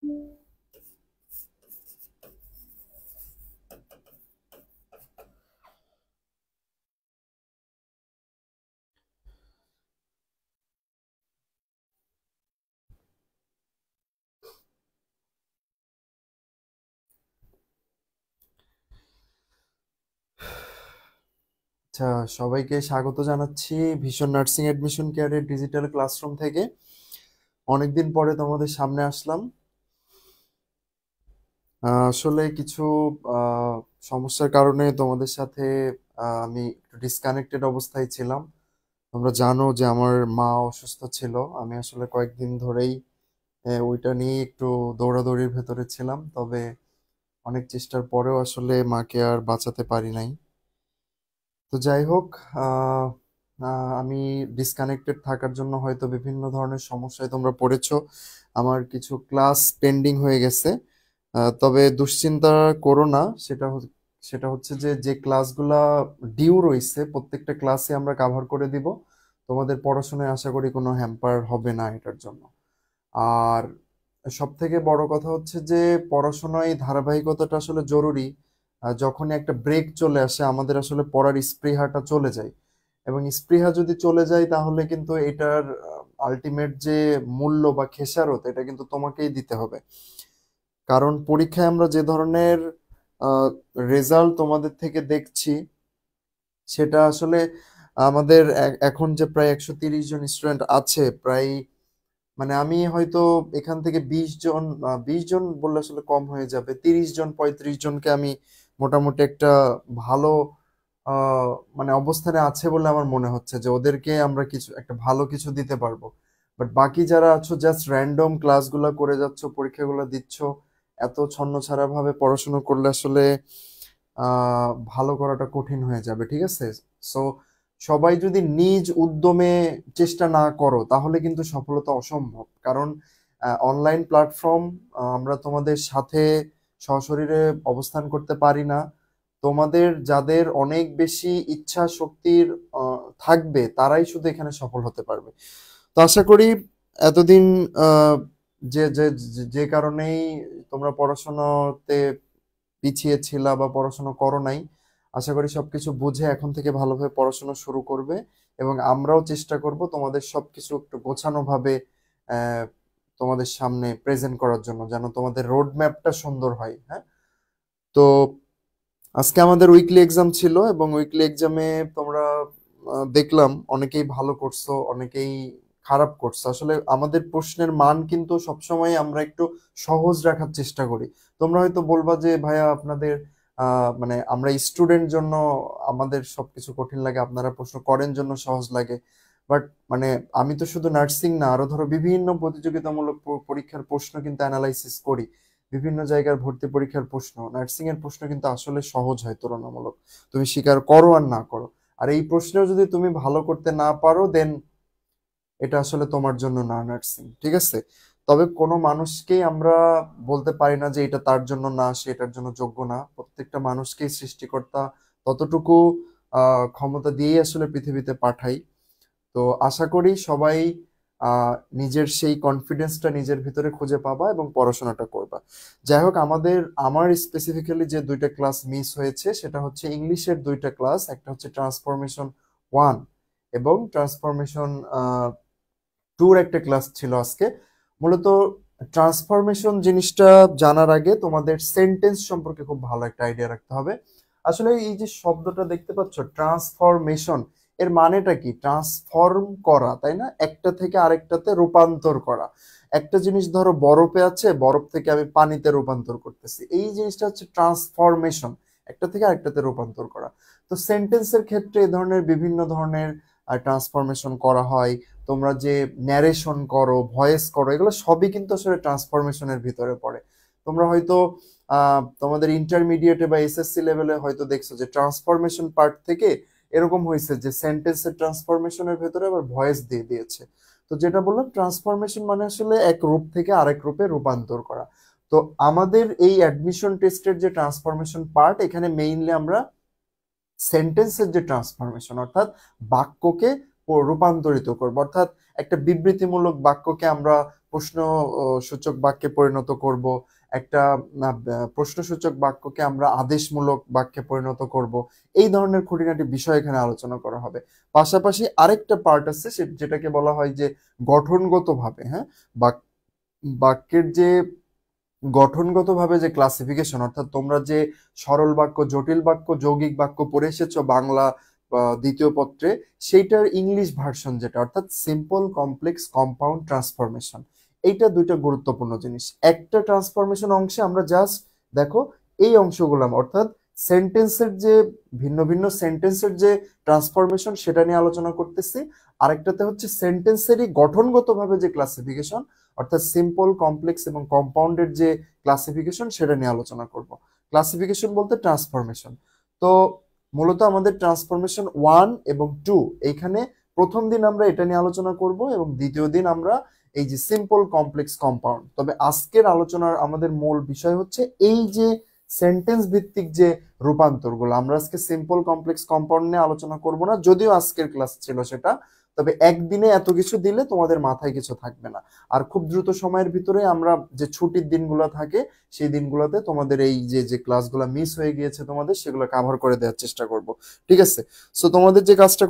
আচ্ছা, সবাইকে স্বাগত জানাচ্ছি ভীষণ নার্সিং অ্যাডমিশন কেয়ারের ডিজিটাল ক্লাসরুম থেকে। অনেকদিন পরে তোমাদের সামনে আসলাম। আসলে কিছু আহ, সমস্যার কারণে তোমাদের সাথে আমি একটু ডিসকানেক্টেড অবস্থায় ছিলাম। তোমরা জানো যে আমার মা অসুস্থ ছিল। আমি আসলে কয়েকদিন ধরেই ওইটা নিয়ে একটু দৌড়াদৌড়ির ভেতরে ছিলাম, তবে অনেক চেষ্টার পরেও আসলে মাকে আর বাঁচাতে পারি নাই। তো যাই হোক, আহ, আমি ডিসকানেক্টেড থাকার জন্য হয়তো বিভিন্ন ধরনের সমস্যায় তোমরা পড়েছো। আমার কিছু ক্লাস পেন্ডিং হয়ে গেছে। তবে দুশ্চিন্তা করো না। সেটা হচ্ছে যে যে ক্লাসগুলা ডিউ রইছে প্রত্যেকটা ক্লাসে আমরা কাভার করে দিব। তোমাদের পড়াশোনায় আশা করি কোনো হ্যাম্পার হবে না এটার জন্য। আর সব থেকে বড় কথা হচ্ছে যে পড়াশোনায় ধারাবাহিকতাটা আসলে জরুরি। যখনই একটা ব্রেক চলে আসে আমাদের আসলে পড়ার স্পৃহাটা চলে যায়, এবং স্পৃহা যদি চলে যায় তাহলে কিন্তু এটার আলটিমেট যে মূল্য বা খেসারত এটা কিন্তু তোমাকেই দিতে হবে। কারণ পরীক্ষায় আমরা যে ধরনের রেজাল্ট তোমাদের থেকে দেখছি সেটা আসলে আমাদের এখন যে প্রায় 130 জন স্টুডেন্ট আছে, প্রায় মানে আমি হয়তো এখান থেকে 20 জন, 20 জন বললে আসলে কম হয়ে যাবে, 30 জন 35 জনকে আমি মোটামুটি একটা ভালো আহ, মানে অবস্থানে আছে বলে আমার মনে হচ্ছে যে ওদেরকে আমরা কিছু একটা ভালো কিছু দিতে পারবো। বাট বাকি যারা আছো জাস্ট র্যান্ডম ক্লাসগুলো করে যাচ্ছ, পরীক্ষাগুলো দিচ্ছ, এত ছন্নছাড়া ভাবে পড়াশোনা করলে আসলে ভালো করাটা কঠিন হয়ে যাবে, ঠিক আছে? সো সবাই যদি নিজ উদ্যমে চেষ্টা না করো তাহলে কিন্তু সফলতা অসম্ভব। কারণ অনলাইন প্ল্যাটফর্ম, আমরা তোমাদের সাথে সশরীরে অবস্থান করতে পারি না। তোমাদের যাদের অনেক বেশি ইচ্ছা শক্তির থাকবে তারাই শুধু এখানে সফল হতে পারবে। তো আশা করি এতদিন আহ, যে যে যে যে কারণেই তোমরা পড়াশোনাতে পিছিয়ে ছিলা বা পড়াশোনা করো নাই, আশা করি সবকিছু বুঝে এখন থেকে ভালোভাবে পড়াশোনা শুরু করবে। এবং আমরাও চেষ্টা করব তোমাদের সবকিছু একটু গোছানো ভাবে আহ, তোমাদের সামনে প্রেজেন্ট করার জন্য, যেন তোমাদের রোড ম্যাপটা সুন্দর হয়। হ্যাঁ, তো আজকে আমাদের উইকলি এক্সাম ছিল, এবং উইকলি এক্সামে তোমরা দেখলাম অনেকেই ভালো করছো, অনেকেই খারাপ করছো। আসলে আমাদের প্রশ্নের মান কিন্তু সবসময় আমরা একটু সহজ রাখার চেষ্টা করি। তোমরা হয়তো বলবা যে ভাইয়া আপনাদের মানে আমরা স্টুডেন্ট জন্য আমাদের সবকিছু কঠিন লাগে, আপনারা প্রশ্ন করেন জন্য সহজ লাগে। বাট মানে আমি তো শুধু নার্সিং না, আরো ধরো বিভিন্ন প্রতিযোগিতামূলক পরীক্ষার প্রশ্ন কিন্তু অ্যানালাইসিস করি। বিভিন্ন জায়গার ভর্তি পরীক্ষার প্রশ্ন, নার্সিং এর প্রশ্ন কিন্তু আসলে সহজ হয় তুলনামূলক, তুমি স্বীকার করো আর না করো। আর এই প্রশ্নেও যদি তুমি ভালো করতে না পারো দেন এটা আসলে তোমার জন্য না নার্সিং, ঠিক আছে? তবে কোনো মানুষকেই আমরা বলতে পারি না যে এটা তার জন্য না, সে এটার জন্য যোগ্য না। প্রত্যেকটা মানুষকেই সৃষ্টিকর্তা ততটুকু ক্ষমতা দিয়েই আসলে পৃথিবীতে পাঠাই। তো আশা করি সবাই নিজের সেই কনফিডেন্সটা নিজের ভিতরে খুঁজে পাবা এবং পড়াশোনাটা করবা। যাই হোক, আমার স্পেসিফিক্যালি যে দুইটা ক্লাস মিস হয়েছে সেটা হচ্ছে ইংলিশের দুইটা ক্লাস। একটা হচ্ছে ট্রান্সফরমেশন 1 এবং ট্রান্সফরমেশন 2 একটা ক্লাস ছিল আজকে। মূলত ট্রান্সফরমেশন জিনিসটা জানার আগে তোমাদের সেন্টেন্স সম্পর্কে খুব ভালো একটা আইডিয়া রাখতে হবে। আসলে এই যে শব্দটা দেখতে পাচ্ছ ট্রান্সফরমেশন, এর মানেটা কি? ট্রান্সফর্ম করা, তাই না? একটা থেকে আরেকটাতে রূপান্তর করা। একটা জিনিস ধরো বরফে আছে, বরফ থেকে আমি পানিতে রূপান্তর করতেছি, এই জিনিসটা হচ্ছে ট্রান্সফরমেশন, একটা থেকে আরেকটাতে রূপান্তর করা। তো সেন্টেন্সের ক্ষেত্রে এই ধরনের বিভিন্ন ধরনের ট্রান্সফরমেশন করা হয়। তোমরা যে ন্যারেশন করো, ভয়েস করো, এগুলো সবই কিন্তু আসলে ট্রান্সফরমেশনের ভিতরে পড়ে। তোমরা হয়তো তোমাদের ইন্টারমিডিয়েটে বা এসএসসি লেভেলে হয়তো দেখছো যে ট্রান্সফরমেশন পার্ট থেকে এরকম হয়েছে যে সেন্টেন্সের ট্রান্সফরমেশনের ভেতরে আবার ভয়েস দিয়ে দিয়েছে। তো যেটা বললাম, ট্রান্সফরমেশন মানে আসলে এক রূপ থেকে আরেক রূপে রূপান্তর করা। তো আমাদের এই অ্যাডমিশন টেস্টের যে ট্রান্সফরমেশন পার্ট, এখানে মেইনলি আমরা সেন্টেন্সের যে ট্রান্সফরমেশন, অর্থাৎ বাক্যকে রূপান্তরিত করবো। অর্থাৎ একটা বিবৃতিমূলক বাক্যকে আমরা প্রশ্ন সূচক বাক্যে পরিণত করব, একটা প্রশ্নসূচক বাক্যকে আমরা আদেশমূলক বাক্যে পরিণত করব। এই ধরনের খুঁটিনাটি বিষয় এখানে আলোচনা করা হবে। পাশাপাশি আরেকটা পার্ট আছে যেটাকে বলা হয় যে গঠনগতভাবে, হ্যাঁ, বাক্যের যে গঠনগতভাবে যে ক্লাসিফিকেশন, অর্থাৎ তোমরা যে সরল বাক্য, জটিল বাক্য, যৌগিক বাক্য পড়ে এসেছো বাংলা দ্বিতীয় পত্রে, সেইটার ইংলিশ ভার্সন যেটা, অর্থাৎ সিম্পল, কমপ্লেক্স, কম্পাউন্ড, ট্রান্সফরমেশন, এইটা দুইটা গুরুত্বপূর্ণ জিনিস। একটা ট্রান্সফরমেশন অংশে আমরা জাস্ট দেখো এই অংশগুলো, অর্থাৎ সেন্টেন্সের যে ভিন্ন ভিন্ন সেন্টেন্সের যে ট্রান্সফরমেশন সেটা নিয়ে আলোচনা করতেছি। আরেকটাতে হচ্ছে সেন্টেন্সেরই গঠনগতভাবে যে ক্লাসিফিকেশন, অর্থাৎ সিম্পল, কমপ্লেক্স এবং কম্পাউন্ডের যে ক্লাসিফিকেশন সেটা নিয়ে আলোচনা করব। ক্লাসিফিকেশন বলতে ট্রান্সফরমেশন। তো মূলত আমাদের ট্রান্সফরমেশন 1 এবং 2, এইখানে প্রথম দিন আমরা এটা নিয়ে আলোচনা করব এবং দ্বিতীয় দিন আমরা এই যে সিম্পল, কমপ্লেক্স, কম্পাউন্ড। তবে আজকের আলোচনার আমাদের মূল বিষয় হচ্ছে এই যে সেন্টেন্স ভিত্তিক যে রূপান্তরগুলো। আমরা আজকে সিম্পল, কমপ্লেক্স, কম্পাউন্ড নিয়ে আলোচনা করব না, যদিও আজকের ক্লাস ছিল সেটা। তবে একদিনে এত কিছু দিলে তোমাদের মাথায় কিছু থাকবে না। আর খুব দ্রুত সময়ের ভিতরে আমরা যে ছুটির দিনগুলো থাকে সেই দিনগুলোতে তোমাদের এই যে ক্লাসগুলো মিস হয়ে গিয়েছে তোমাদের, সেগুলো কভার করে দেওয়ার চেষ্টা করব। ঠিক আছে? সো তোমাদের যে কাজটা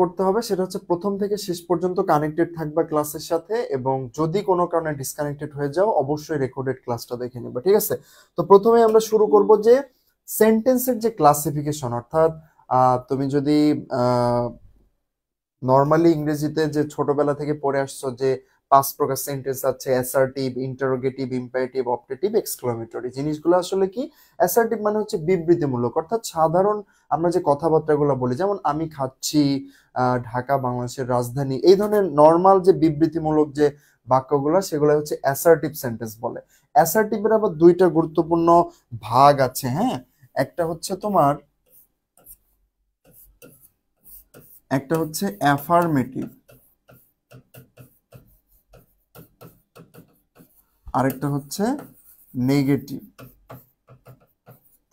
করতে হবে, সেটা হচ্ছে প্রথম থেকে শেষ পর্যন্ত কানেক্টেড থাকবা ক্লাসের সাথে, এবং যদি কোনো কারণে ডিসকানেক্টেড হয়ে যাও অবশ্যই রেকর্ডেড ক্লাসটা দেখে নিবা। ঠিক আছে? তো প্রথমে আমরা শুরু করব যে সেন্টেন্সের যে ক্লাসিফিকেশন, অর্থাৎ তুমি যদি নর্মালি ইংরেজিতে যে ছোটবেলা থেকে পড়ে আসছো যে 5 প্রকার সেন্টেন্স আছে, assertive, interrogative, imperative, optative, exclamatory, জিনিসগুলো আসলে কি? অ্যাসার্টিভ মানে হচ্ছে বিবৃতিমূলক, অর্থাৎ সাধারণ আমরা যে কথাবার্তাগুলো বলি, যেমন আমি খাচ্ছি, ঢাকা বাংলাদেশের রাজধানী, এই ধরনের নর্মাল যে বিবৃতিমূলক যে বাক্যগুলো, সেগুলো হচ্ছে অ্যাসার্টিভ সেন্টেন্স বলে। অ্যাসার্টিভের আবার দুইটা গুরুত্বপূর্ণ ভাগ আছে, হ্যাঁ। একটা হচ্ছে অ্যাফার্মেটিভ, আরেকটা হচ্ছে নেগেটিভ।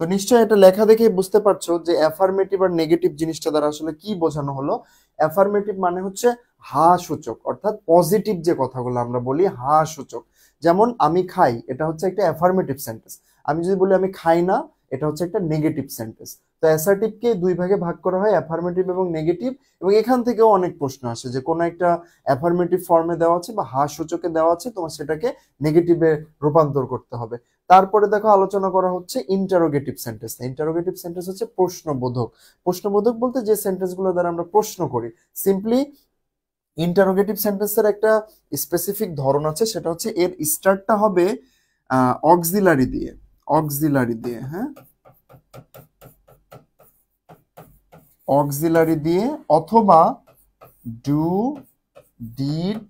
তো নিশ্চয়ই এটা লেখা দেখে বুঝতে পারছো যে অ্যাফার্মেটিভ আর নেগেটিভ জিনিসটা দ্বারা আসলে কি বোঝানো হলো। অ্যাফার্মেটিভ মানে হচ্ছে হা সূচক, অর্থাৎ পজিটিভ যে কথাগুলো আমরা বলি হা সূচক। যেমন আমি খাই, এটা হচ্ছে একটা অ্যাফার্মেটিভ সেন্টেন্স। আমি যদি বলি আমি খাই না, এটা হচ্ছে একটা নেগেটিভ সেন্টেন্স। তো অ্যাসার্টিভকে দুই ভাগে ভাগ করা হয়, অ্যাফার্মেটিভ এবং নেগেটিভ। এবং এখান থেকেও অনেক প্রশ্ন আসে যে কোনো একটা অ্যাফার্মেটিভ ফর্মে দেওয়া আছে বা হা সূচকে দেওয়া আছে, তোমার সেটাকে নেগেটিভে রূপান্তর করতে হবে। তারপরে দেখো আলোচনা করা হচ্ছে ইন্টারোগেটিভ সেন্টেন্স। ইন্টারোগেটিভ সেন্টেন্স হচ্ছে প্রশ্নবোধক। প্রশ্নবোধক বলতে যে সেন্টেন্সগুলো দ্বারা আমরা প্রশ্ন করি। সিম্পলি ইন্টারোগেটিভ সেন্টেন্সের একটা স্পেসিফিক ধরন আছে, সেটা হচ্ছে এর স্টার্টটা হবে অক্সিলারি দিয়ে, হ্যাঁ, অক্সিলারি দিয়ে, অথবা ডু, ডিড,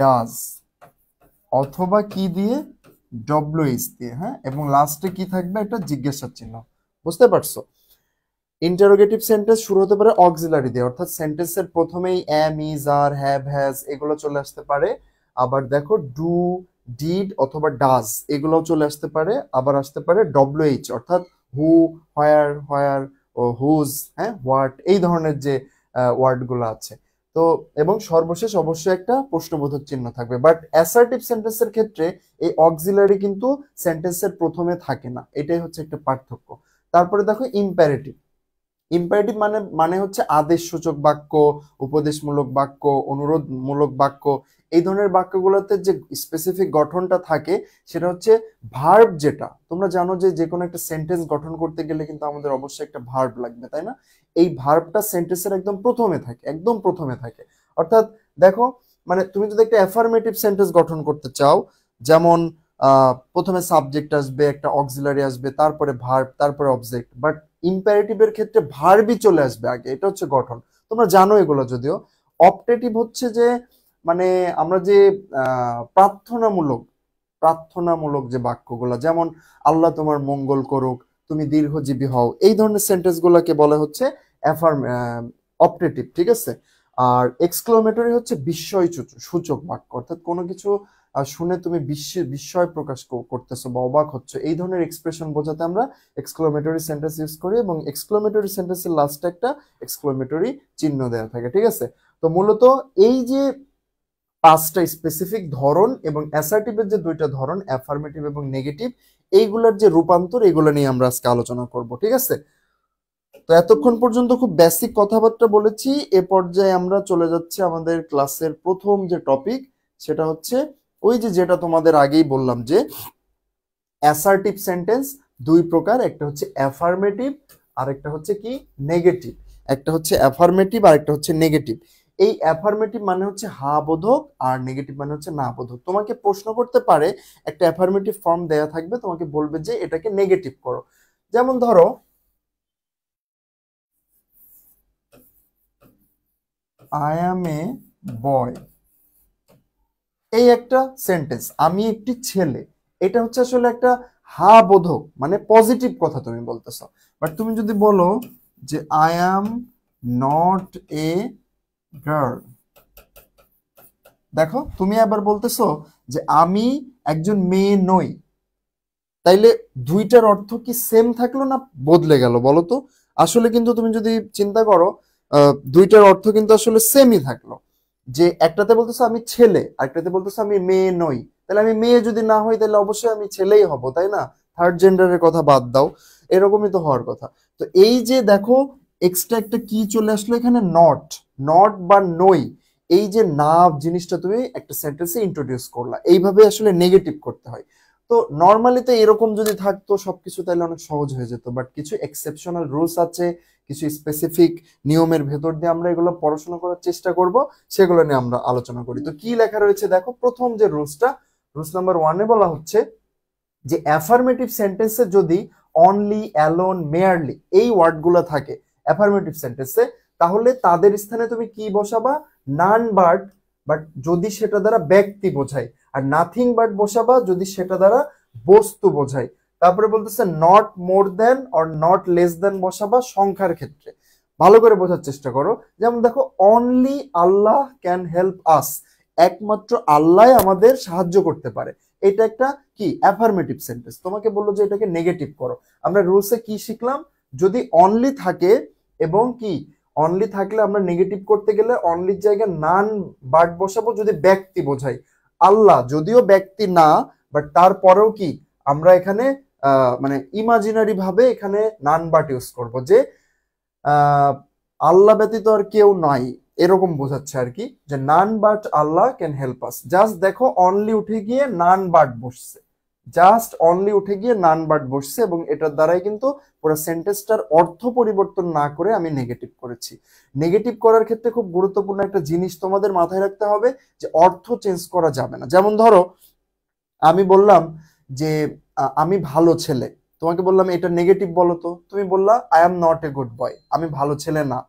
ডাজ, অথবা কি দিয়ে? ডব্লিউএইচ দিয়ে, হ্যাঁ। এবং লাস্টে কি থাকবে? একটা জিজ্ঞাসা চিহ্ন। বুঝতে পারছো? ইন্টারোগেটিভ সেন্টেন্স শুরু হতে পারে অক্সিলারি দিয়ে, অর্থাৎ সেন্টেন্সের প্রথমেই am, is, are, have, has এগুলো চলে আসতে পারে। আবার দেখো ডু, ডিড অথবা ডাজ এগুলোও চলে আসতে পারে। আবার আসতে পারে ডব্লিউএইচ, অর্থাৎ হু, হোয়ার ও হুজ, হ্যাঁ, হোয়াট, এই ধরনের যে ওয়ার্ডগুলো আছে। তো এবং সর্বশেষ অবশ্যই একটা প্রশ্নবোধক চিহ্ন থাকবে। বাট অ্যাসার্টিভ সেন্টেন্সের ক্ষেত্রে এই অক্সিলারি কিন্তু সেন্টেন্সের প্রথমে থাকে না, এটাই হচ্ছে একটা পার্থক্য। তারপরে দেখো ইম্পারেটিভ। ইম্পারেটিভ মানে হচ্ছে আদেশসূচক বাক্য, উপদেশমূলক বাক্য, অনুরোধমূলক বাক্য, এই ধরনের বাক্যগুলোতে যে স্পেসিফিক গঠনটা থাকে সেটা হচ্ছে ভার্ব। যেটা তোমরা জানো যে কোনো একটা সেন্টেন্স গঠন করতে গেলে কিন্তু আমাদের অবশ্যই একটা ভার্ব লাগবে, তাই না? এই ভার্বটা সেন্টেন্সের একদম প্রথমে থাকে। অর্থাৎ দেখো, মানে তুমি যদি একটা অ্যাফার্মেটিভ সেন্টেন্স গঠন করতে চাও, যেমন প্রথমে সাবজেক্ট আসবে, একটা অক্সিলারি আসবে, তারপরে ভার্ব, তারপরে অবজেক্ট। বাট ইম্পারেটিভের ক্ষেত্রে ভার্বই চলে আসবে আগে, এটা হচ্ছে গঠন। তোমরা জানো এগুলো যদিও। অপটেটিভ হচ্ছে যে মানে আমরা যে প্রার্থনামূলক যে বাক্যগুলো, যেমন আল্লাহ তোমার মঙ্গল করুক, তুমি দীর্ঘজীবী হও, এই ধরনের সেন্টেন্স গুলাকে বলা হচ্ছে অপটেটিভ। ঠিক আছে? আর এক্সক্লামেটরি হচ্ছে বিস্ময় সূচক বাক্য, অর্থাৎ কোনো কিছু শুনে তুমি বিস্ময় প্রকাশ করতেছো বা অবাক হচ্ছ, এই ধরনের এক্সপ্রেশন বোঝাতে আমরা এক্সক্লেমেটরি সেন্টেন্স ইউজ করি, এবং এক্সক্লেমেটরি সেন্টেন্সের লাস্টে একটা এক্সক্লেমেটরি চিহ্ন দেওয়া থাকে। ঠিক আছে, তো মূলত এই যে পাঁচটা স্পেসিফিক ধরন এবং অ্যাসার্টিভের যে দুইটা ধরন, অ্যাফার্মেটিভ এবং নেগেটিভ, এইগুলোর যে রূপান্তর, এগুলো নিয়ে আমরা আজকে আলোচনা করব। ঠিক আছে, তো এতক্ষণ পর্যন্ত খুব বেসিক কথাবার্তা বলেছি। এ পর্যায়ে আমরা চলে যাচ্ছি আমাদের ক্লাসের প্রথম যে টপিক, সেটা হচ্ছে ওই যেটা তোমাদের আগেই বললাম যে অ্যাসার্টিভ সেন্টেন্স দুই প্রকার, একটা হচ্ছে অ্যাফার্মেটিভ আর একটা হচ্ছে কি নেগেটিভ। একটা হচ্ছে অ্যাফার্মেটিভ আর একটা হচ্ছে নেগেটিভ। এই অ্যাফার্মেটিভ মানে হচ্ছে হা বোধক আর নেগেটিভ মানে হচ্ছে না বোধক। তোমাকে প্রশ্ন করতে পারে, একটা অ্যাফার্মেটিভ ফর্ম দেয়া থাকবে, তোমাকে বলবে যে এটাকে নেগেটিভ করো। যেমন ধরো আই অ্যাম এ বয়, এই একটা সেন্টেন্স, আমি একটি ছেলে, এটা হচ্ছে আসলে একটা হা বোধক, মানে পজিটিভ কথা তুমি বলতেছো। বাট তুমি যদি বলো যে I am not a girl, দেখো তুমি আবার বলতেছো যে আমি একজন মেয়ে নই, তাইলে দুইটার অর্থ কি সেম থাকলো না বদলে গেল বলো তো? আসলে কিন্তু তুমি যদি চিন্তা করো, দুইটার অর্থ কিন্তু আসলে সেমই থাকলো। যে একটাতে বলতেছো আমি ছেলে, আরেকটাতে বলতেছো আমি মেয়ে নই, তাহলে আমি মেয়ে যদি না হই তাহলে অবশ্যই আমি ছেলেই হব, তাই না? থার্ড জেন্ডারের কথা বাদ দাও, এরকমই তো হওয়ার কথা। তো এই যে দেখো এক্সট্রা একটা কি চলে আসলো এখানে, নট। নট বা নই, এই যে না জিনিসটা তুমি একটা সেন্টেন্সে ইন্ট্রোডিউস করলা, এইভাবে আসলে নেগেটিভ করতে হয়। তো নর্মালি তো এরকম যদি থাকতো সবকিছু, তাহলে অনেক সহজ হয়ে যেত। বাট কিছু এক্সেপশনাল রুলস আছে, কিছু স্পেসিফিক নিয়মের ভেতর দিয়ে আমরা এগুলো পড়াশোনা করার চেষ্টা করব, সেগুলো নিয়ে আমরা আলোচনা করি। তো কি লেখা রয়েছে দেখো, প্রথম যে রুলসটা, রুলস নাম্বার 1-এ বলা হচ্ছে যে অ্যাফার্মেটিভ সেন্টেন্সে যদি অনলি, অ্যালোন, মেয়ারলি এই ওয়ার্ডগুলো থাকে অ্যাফার্মেটিভ সেন্টেন্সে, তাহলে তাদের স্থানে তুমি কি বসাবা? নান বাট, বাট যদি সেটা দ্বারা ব্যক্তি বোঝায়, আর নাথিং বাট বসাবা যদি সেটা দ্বারা বস্তু বোঝায়। তারপরে বলতেছে not more than or not less than বসাবা সংখ্যার ক্ষেত্রে। ভালো করে বোঝার চেষ্টা করো। যেমন দেখো, only Allah can help us, একমাত্র আল্লাহ আমাদের সাহায্য করতে পারে, এটা একটা কি অ্যাফার্মেটিভ সেন্টেন্স। তোমাকে বললো যে এটাকে নেগেটিভ করো। আমরা রুলসে কি শিখলাম? যদি অনলি থাকে এবং কি অনলি থাকলে আমরা নেগেটিভ করতে গেলে অনলির জায়গায় নান বাট বসাবো যদি ব্যক্তি বোঝাই। আল্লাহ যদিও ব্যক্তি না, বাট তারপরেও কি আমরা এখানে মানে ইমাজিনারি ভাবে এখানে নান বাট ইউজ করব, যে আল্লাহ ব্যতীত আর কেউ নাই, এরকম বোঝাচ্ছে আর কি, যে none but Allah can help us. Just দেখো অনলি উঠে গিয়ে নান বাট বসছে, জাস্ট অনলি উঠে গিয়ে নান বাট বসছে, এবং এটার দ্বারাই কিন্তু পুরো সেন্টেন্সটার অর্থ পরিবর্তন না করে আমি নেগেটিভ করেছি। নেগেটিভ করার ক্ষেত্রে খুব গুরুত্বপূর্ণ একটা জিনিস তোমাদের মাথায় রাখতে হবে, যে অর্থ চেঞ্জ করা যাবে না। যেমন ধরো আমি বললাম যে আমি ভালো ছেলে, তোমাকে বললাম এটা নেগেটিভ বলো তো, তুমি বললা I am not a good boy, আমি ভালো ছেলে না।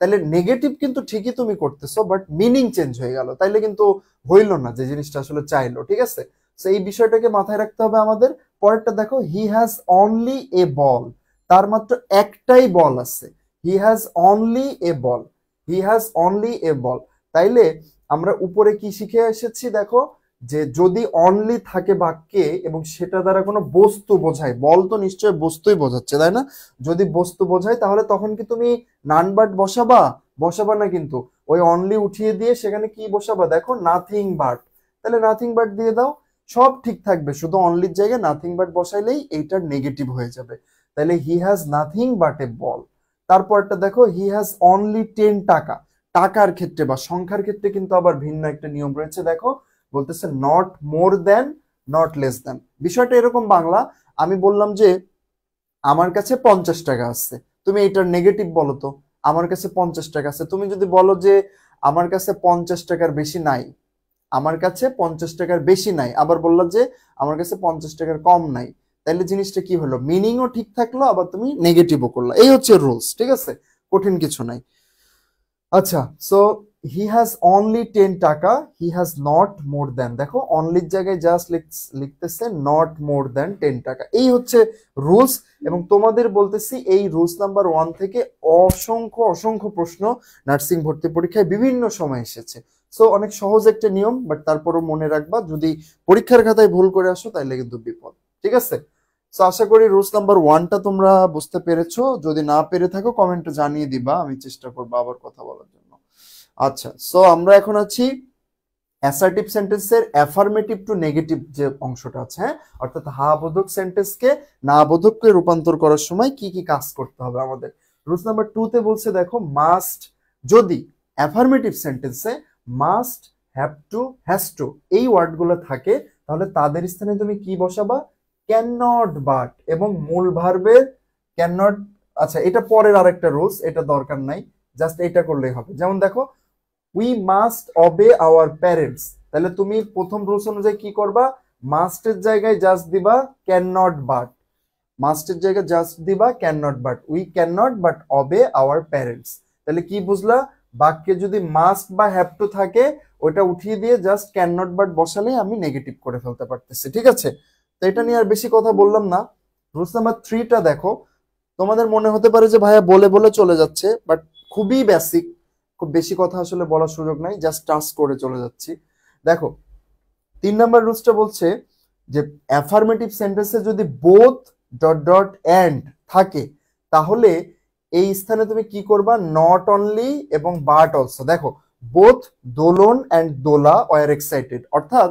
তাহলে নেগেটিভ কিন্তু ঠিকই তুমি করতেছো, বাট মিনিং চেঞ্জ হয়ে গেল, তাইলে কিন্তু হইলো না যে জিনিসটা আসলে চাইলো। ঠিক আছে, তো এই বিষয়টাকে মাথায় রাখতে হবে আমাদের। পরেরটা দেখো, হি হ্যাজ অনলি এ বল, তার মাত্র একটাই বল আছে। He has only a ball, he has only a ball. তাইলে আমরা উপরে কি শিখে এসেছি দেখো, যে যদি অনলি থাকে বাক্যে এবং সেটা দ্বারা কোনো বস্তু বোঝায়, বল তো নিশ্চয়ই বস্তুই বোঝাচ্ছে তাই না? যদি বস্তু বোঝায় তাহলে তখন কি তুমি নান বাট বসাবা? বসাবা না, কিন্তু ওই অনলি উঠিয়ে দিয়ে সেখানে কি বসাবা দেখো, নাথিং বাট। তাহলে নাথিং বাট দিয়ে দাও, সব ঠিক থাকবে, শুধু অনলির জায়গায় নাথিং বাট বসাইলেই এইটার নেগেটিভ হয়ে যাবে। তাহলে হি হ্যাজ নাথিং বাট এ বল। তারপরটা দেখো, হি হ্যাজ অনলি 10 টাকা। টাকার ক্ষেত্রে বা সংখ্যার ক্ষেত্রে কিন্তু আবার ভিন্ন একটা নিয়ম রয়েছে। দেখো বলতেছে not more than, not less than. বিষয়টা এরকম বাংলা, আমি বললাম যে আমার কাছে 50 টাকা আছে, তুমি এটার নেগেটিভ বলো তো। আমার কাছে 50 টাকা আছে, তুমি যদি বলো যে আমার কাছে 50 টাকার বেশি নাই, আমার কাছে 50 টাকার বেশি নাই, আবার বললাম যে আমার কাছে 50 টাকার কম নাই, তাহলে জিনিসটা কি হলো, মিনিংও ঠিক থাকলো, আবার তুমি নেগেটিভও করলা। এই হচ্ছে রুলস, ঠিক আছে, কঠিন কিছু নাই। আচ্ছা, সো হি হ্যাজ অনলি 10 টাকা, হি হ্যাজ নট মোর দেন। দেখো অনলির জায়গায় জাস্ট লিখতেছে নট মোর দেন 10 টাকা। এই হচ্ছে রুলস, এবং তোমাদের বলতেছি এই রুলস নাম্বার 1 থেকে অসংখ্য অসংখ্য প্রশ্ন নার্সিং ভর্তি পরীক্ষায় বিভিন্ন সময় এসেছে। সো অনেক সহজ একটা নিয়ম, বাট তারপরও মনে রাখবা, যদি পরীক্ষার খাতায় ভুল করে আসো তাহলে কিন্তু বিপদ। ঠিক আছে? সো আশা করি রুলস নাম্বার 1টা তোমরা বুঝতে পেরেছো। যদি না পেরে থাকো কমেন্টে জানিয়ে দিবা, আমি চেষ্টা করবো আবার কথা বলার জন্য। আচ্ছা, সো আমরা এখন আছি অ্যাসার্টিভ সেন্টেন্সের অ্যাফার্মেটিভ টু নেগেটিভ যে অংশটা আছে, হ্যাঁ, অর্থাৎ হা বোধক সেন্টেন্সকে না বোধককে রূপান্তর করার সময় কি কি কাজ করতে হবে আমাদের। রুলস নাম্বার 2তে বলছে দেখো, মাস্ট, যদি অ্যাফার্মেটিভ সেন্টেন্সে must, have to, has to এই ওয়ার্ডগুলো থাকে, তাহলে তাদের স্থানে তুমি কি বসাবা? ক্যান নট, বাট এবং মূল ভার্বের ক্যান নট। আচ্ছা, এটা পরের আরেকটা রুলস, এটা দরকার নাই, জাস্ট এটা করলেই হবে। যেমন দেখো, উই মাস্ট অবে আওয়ার প্যারেন্টস, তাহলে তুমি প্রথম রুলস অনুযায়ী কি করবা? মাস্টের জায়গায় জাস্ট দিবা ক্যান নট বাট, মাস্টের জায়গায় জাস্ট দিবা can not but, we can not but অবে our parents. তাহলে কি বুঝলা? বাক্যে যদি মাস্ট বা হ্যাভ টু থাকে, ওটা উঠিয়ে দিয়ে জাস্ট ক্যান নট বাট বসালেই আমি নেগেটিভ করে ফেলতে পারতেছি। ঠিক আছে? তো এটা নিয়ে আর বেশি কথা বললাম না। রুলস নাম্বার 3টা দেখো, তোমাদের মনে হতে পারে যে ভাইয়া বলে বলে চলে যাচ্ছে, বাট খুবই বেসিক, খুব বেশি কথা আসলে বলার সুযোগ নাই, জাস্ট টাচ করে চলে যাচ্ছি। দেখো, 3 নাম্বার রুলসটা বলছে যে অ্যাফার্মেটিভ সেন্টেন্সে যদি বোথ ডট ডট এন্ড থাকে, তাহলে এই স্থানে তুমি কি করবা? নট অনলি এবং বাট অলসো। দেখো, both Dolon and Dola were excited, অর্থাৎ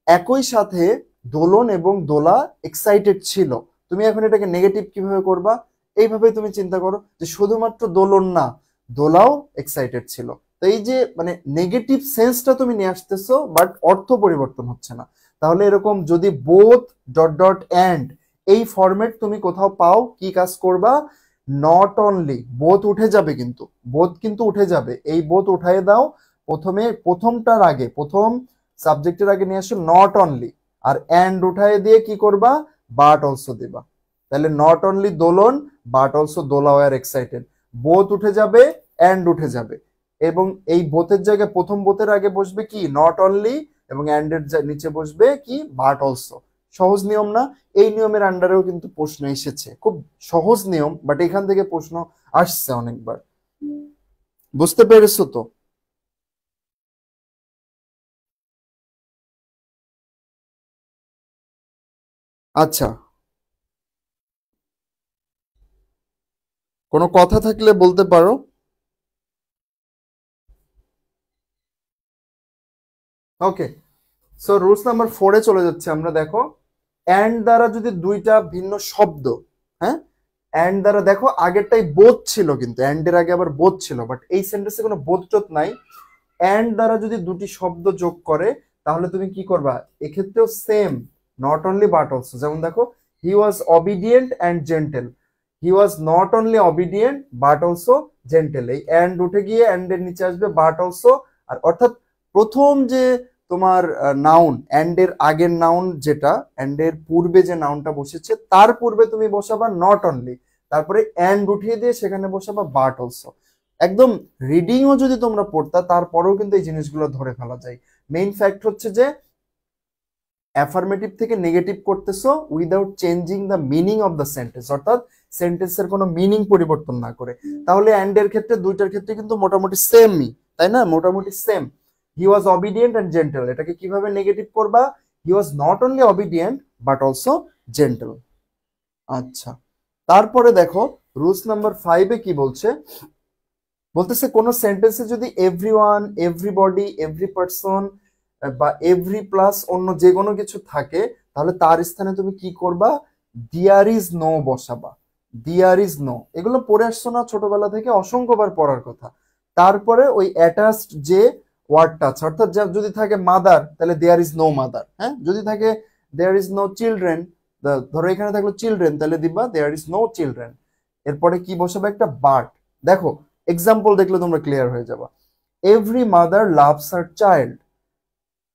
একই সাথে দোলন এবং দোলা এক্সাইটেড ছিল। তুমি এখন এটাকে নেগেটিভ কিভাবে করবা? এইভাবে তুমি চিন্তা করো যে শুধুমাত্র দোলন না, দোলাও এক্সাইটেড ছিল। তো এই যে মানে নেগেটিভ সেন্সটা তুমি নিয়ে আসতেছো, বাট অর্থ পরিবর্তন হচ্ছে না। তাহলে এরকম যদি বোথ ডট ডট এন্ড এই ফরম্যাট তুমি কোথাও পাও, কি কাজ করবা? নট অনলি, বোথ উঠে যাবে, কিন্তু বোথ কিন্তু উঠে যাবে, এই বোথ উঠাই দাও। প্রথমে প্রথমটার আগে, প্রথম সাবজেক্টের আগে নিয়ে আসো নট অনলি, আর এন্ড উঠাই দিয়ে কি করবা? বাট অলসো দিবা। তাহলে not only Dolon, but also Dola were excited, both উঠে যাবে, এন্ড উঠে যাবে, এবং এই বোথের জায়গায় প্রথম বোথের আগে বসবে কি? নট অনলি, এবং এন্ড এর নিচে বসবে কি? But also. সহজ নিয়ম না? এই নিয়মের আন্ডারেও কিন্তু প্রশ্ন এসেছে, খুব সহজ নিয়ম, বাট এখান থেকে প্রশ্ন আসছে অনেকবার। বুঝতে পেরেছো তো? আচ্ছা, কোনো কথা থাকলে বলতে পারো। ওকে, সো রুলস নাম্বার 4-এ চলে যাচ্ছে আমরা। দেখো, অ্যান্ড দ্বারা যদি দুইটা ভিন্ন শব্দ, হ্যাঁ, অ্যান্ড দ্বারা, দেখো আগেরটাই বোধ ছিল, কিন্তু অ্যান্ড এর আগে আবার বোধ ছিল, বাট এই সেন্টেন্সে কোনো বোধ টোধ নাই। অ্যান্ড দ্বারা যদি দুটি শব্দ যোগ করে, তাহলে তুমি কি করবা? এক্ষেত্রেও same, not only but also. যেমন দেখো, he was obedient and gentle, he was not only obedient but also gentle, এই অ্যান্ড উঠে গিয়ে অ্যান্ড এর নিচে আসবে বাট অলসো। আর অর্থাৎ প্রথম যে তোমার নাউন, অ্যান্ড এর আগের নাউন যেটা, অ্যান্ড এর পূর্বে যে নাউনটা বসেছে তার পূর্বে তুমি বসাবা নট অনলি, তারপরে অ্যান্ড উঠিয়ে দিয়ে সেখানে বসাবা বাট অলসো। একদম রিডিংও যদি তোমরা পড়তা, তারপরেও কিন্তু এই জিনিসগুলো ধরে ফেলা যায়। মেইন ফ্যাক্ট হচ্ছে যে অ্যাফার্মেটিভ থেকে নেগেটিভ করতেছো without changing the meaning of the sentence, অর্থাৎ সেন্টেন্সের কোনো মিনিং পরিবর্তন না করে। তাহলে অ্যান্ড এর ক্ষেত্রে দুইটার ক্ষেত্রে কিন্তু মোটামুটি সেমই, তাই না? মোটামুটি same. He was obedient and gentle, এটাকে কিভাবে নেগেটিভ করবা? He was not only obedient but also gentle. আচ্ছা, তারপরে দেখো রুলস নাম্বার 5-এ কি বলছে? বলতেছে কোন সেন্টেন্সে যদি এভরিওয়ান, এভরিবডি, এভরি পারসন বা এভরি প্লাস অন্য যে কোনো কিছু থাকে, তাহলে তার স্থানে তুমি কি করবা? দেয়ার ইজ নো বসাবা। দেয়ার ইজ নো, এগুলো পড়ে আসছো না ছোটবেলা থেকে? অসংখ্যবার পড়ার কথা। তারপরে ওই অ্যাটাচড যে ওয়ার্ডটা আছে, অর্থাৎ যদি থাকে মাদার, তাহলে দেয়ার ইজ নো মাদার, হ্যাঁ। যদি থাকে দেয়ার ইজ নো চিলড্রেন, ধরো এখানে থাকলো চিলড্রেন, তাহলে দিবা দেয়ার ইজ নো চিলড্রেন। এরপরে কি বসাবে? একটা বাট। দেখো, এক্সাম্পল দেখলে তোমরা ক্লিয়ার হয়ে যাবা। Every mother loves her child,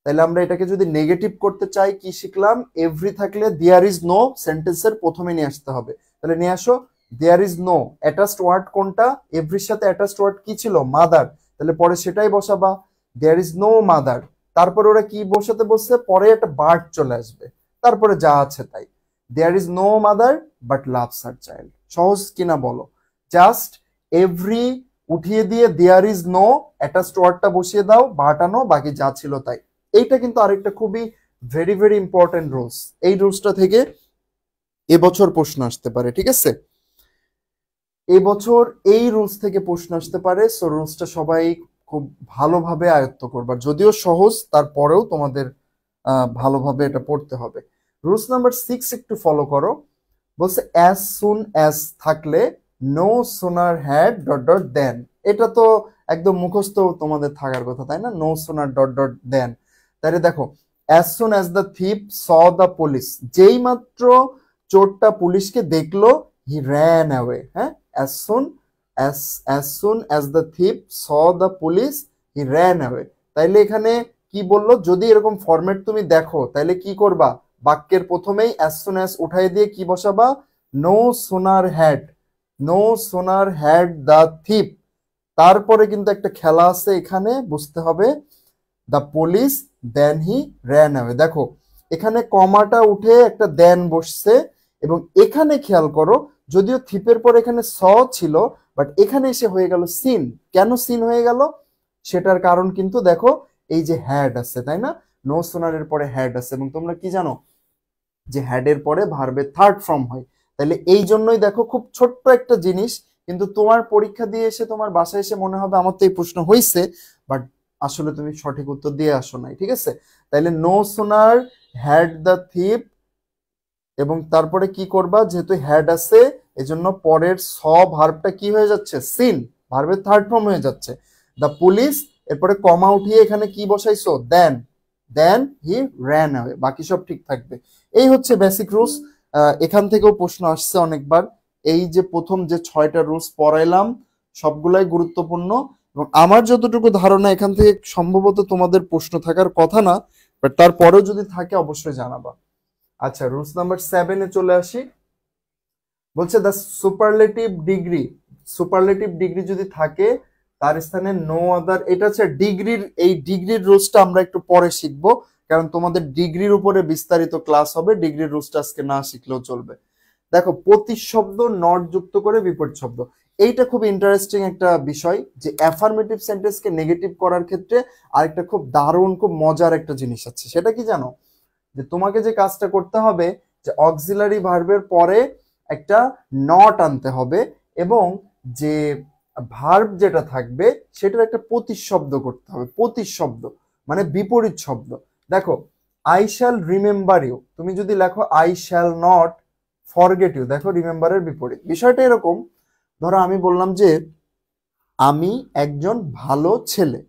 তাহলে আমরা এটাকে যদি নেগেটিভ করতে চাই, কি শিখলাম? এভরি থাকলে দেয়ার ইজ নো সেন্টেন্সের প্রথমে নিয়ে আসতে হবে। তাহলে নিয়ে আসো, there is no, attached word কোনটা? এভরির সাথে অ্যাটাচড ওয়ার্ড কি ছিল? মাদার, তাহলে পরে সেটাই বসাবা, দেয়ার ইজ নো মাদার। তারপরে ওরা কি বসাতে বসছে? পরে একটা বার্ড চলে আসবে, তারপরে যা আছে তাই। There is no mother but loves her child. সহজ কিনা বলো? জাস্ট এভরি উঠিয়ে দিয়ে দেয়ার ইজ নো অ্যাটাচড ওয়ার্ডটা বসিয়ে দাও, বাটানো, বাকি যা ছিল তাই। এইটা কিন্তু আরেকটা খুবই ভেরি ভেরি ইম্পর্টেন্ট রুলস। এই রুলসটা থেকে এবছর প্রশ্ন আসতে পারে, ঠিক আছে? এবছর এই রুলস থেকে প্রশ্ন আসতে পারে, সো রুলসটা সবাই খুব ভালোভাবে আয়ত্ত করবা, যদিও সহজ তারপরেও তোমাদের ভালোভাবে এটা পড়তে হবে। রুলস নাম্বার 6 একটু ফলো করো। বলছে অ্যাজ সুন অ্যাজ থাকলে no sooner had dot dot than. এটা তো একদম মুখস্থ তোমাদের থাকার কথা, তাই না? নো সোনার ডট ডট দেন। তাহলে দেখো as soon as the thief saw the police, যেই মাত্র চোরটা পুলিশকে দেখলো হি র্যান অ্যাওয়ে। হ্যাঁ, as soon as soon as the thief saw the police he ran away। তাইলে এখানে কি বললো, যদি এরকম ফরম্যাট তুমি দেখো তাইলে কি করবা, বাক্যের প্রথমেই as soon as উঠাই দিয়ে কি বসাবা, no sooner had the thief। তারপরে কিন্তু একটা খেলা আছে এখানে, বুঝতে হবে, the police then he ran away। দেখো এখানে কমাটা উঠে একটা দেন বসছে, এবং এখানে খেয়াল করো, যদিও থিপের পর এখানে স ছিল, বাট এখানে এসে হয়ে গেল সিন। কেন সিন হয়ে গেল সেটার কারণ কিন্তু দেখো এই যে হ্যাড আছে, তাই না? নো সোনারের পরে হ্যাড আছে, এবং তোমরা কি জানো যে হ্যাডের পরে ভার্বের থার্ড ফর্ম হয়। তাহলে এই জন্যই দেখো খুব ছোট্ট একটা জিনিস, কিন্তু তোমার পরীক্ষা দিয়ে এসে তোমার বাসায় এসে মনে হবে আমার তো এই প্রশ্ন হয়েছে, বাট আসলে তুমি সঠিক উত্তর দিয়ে আসো নাই, ঠিক আছে? তাইলে no sooner had the thief, এবং তারপরে কি করবা, যেহেতু হ্যাড আছে এজন্য পরের স ভার্বটা কি হয়ে যাচ্ছে, সিন, ভার্বের থার্ড ফর্ম হয়ে যাচ্ছে। দ্য পুলিশ, এরপরে কমা উঠিয়ে এখানে কি বসাইছো, দেন হি র্যান অ্যাওয়ে, বাকি সব ঠিক থাকবে। এই হচ্ছে বেসিক রুলস। এখান থেকেও প্রশ্ন আসছে অনেকবার। এই যে প্রথম যে 6টা রুলস পড়াইলাম সবগুলাই গুরুত্বপূর্ণ, এবং আমার যতটুকু ধারণা এখান থেকে সম্ভবত তোমাদের প্রশ্ন থাকার কথা না, বাট তারপরেও যদি থাকে অবশ্যই জানাবা। আচ্ছা, রুলস নাম্বার 7 এ চলে আসি। বলছে দ্য সুপারলেটিভ ডিগ্রি যদি থাকে তার স্থানে নো আদার। এটা হচ্ছে ডিগ্রির, এই ডিগ্রির রুলসটা আমরা একটু পরে শিখবো, কারণ তোমাদের ডিগ্রির উপরে বিস্তারিত ক্লাস হবে, ডিগ্রির রুলসটা আজকে না শিখলেও চলবে। দেখো প্রতিশব্দ নট যুক্ত করে বিপরীত শব্দ, এইটা খুব ইন্টারেস্টিং একটা বিষয়, যে অ্যাফার্মেটিভ সেন্টেন্সকে নেগেটিভ করার ক্ষেত্রে আরেকটা খুব দারুণ খুব মজার একটা জিনিস আছে। সেটা কি জানো, যে তোমাকে যে কাজটা করতে হবে, যে অক্সিলারি ভার্বের পরে একটা নট আনতে হবে, এবং যে ভার্ব যেটা থাকবে সেটার একটা প্রতিশব্দ করতে হবে। প্রতিশব্দ মানে বিপরীত শব্দ। দেখো আই শ্যাল রিমেম্বার ইউ, তুমি যদি লেখো I shall not forget you, দেখো রিমেম্বারের বিপরীত। বিষয়টা এরকম, ধরো আমি বললাম যে আমি একজন ভালো ছেলে,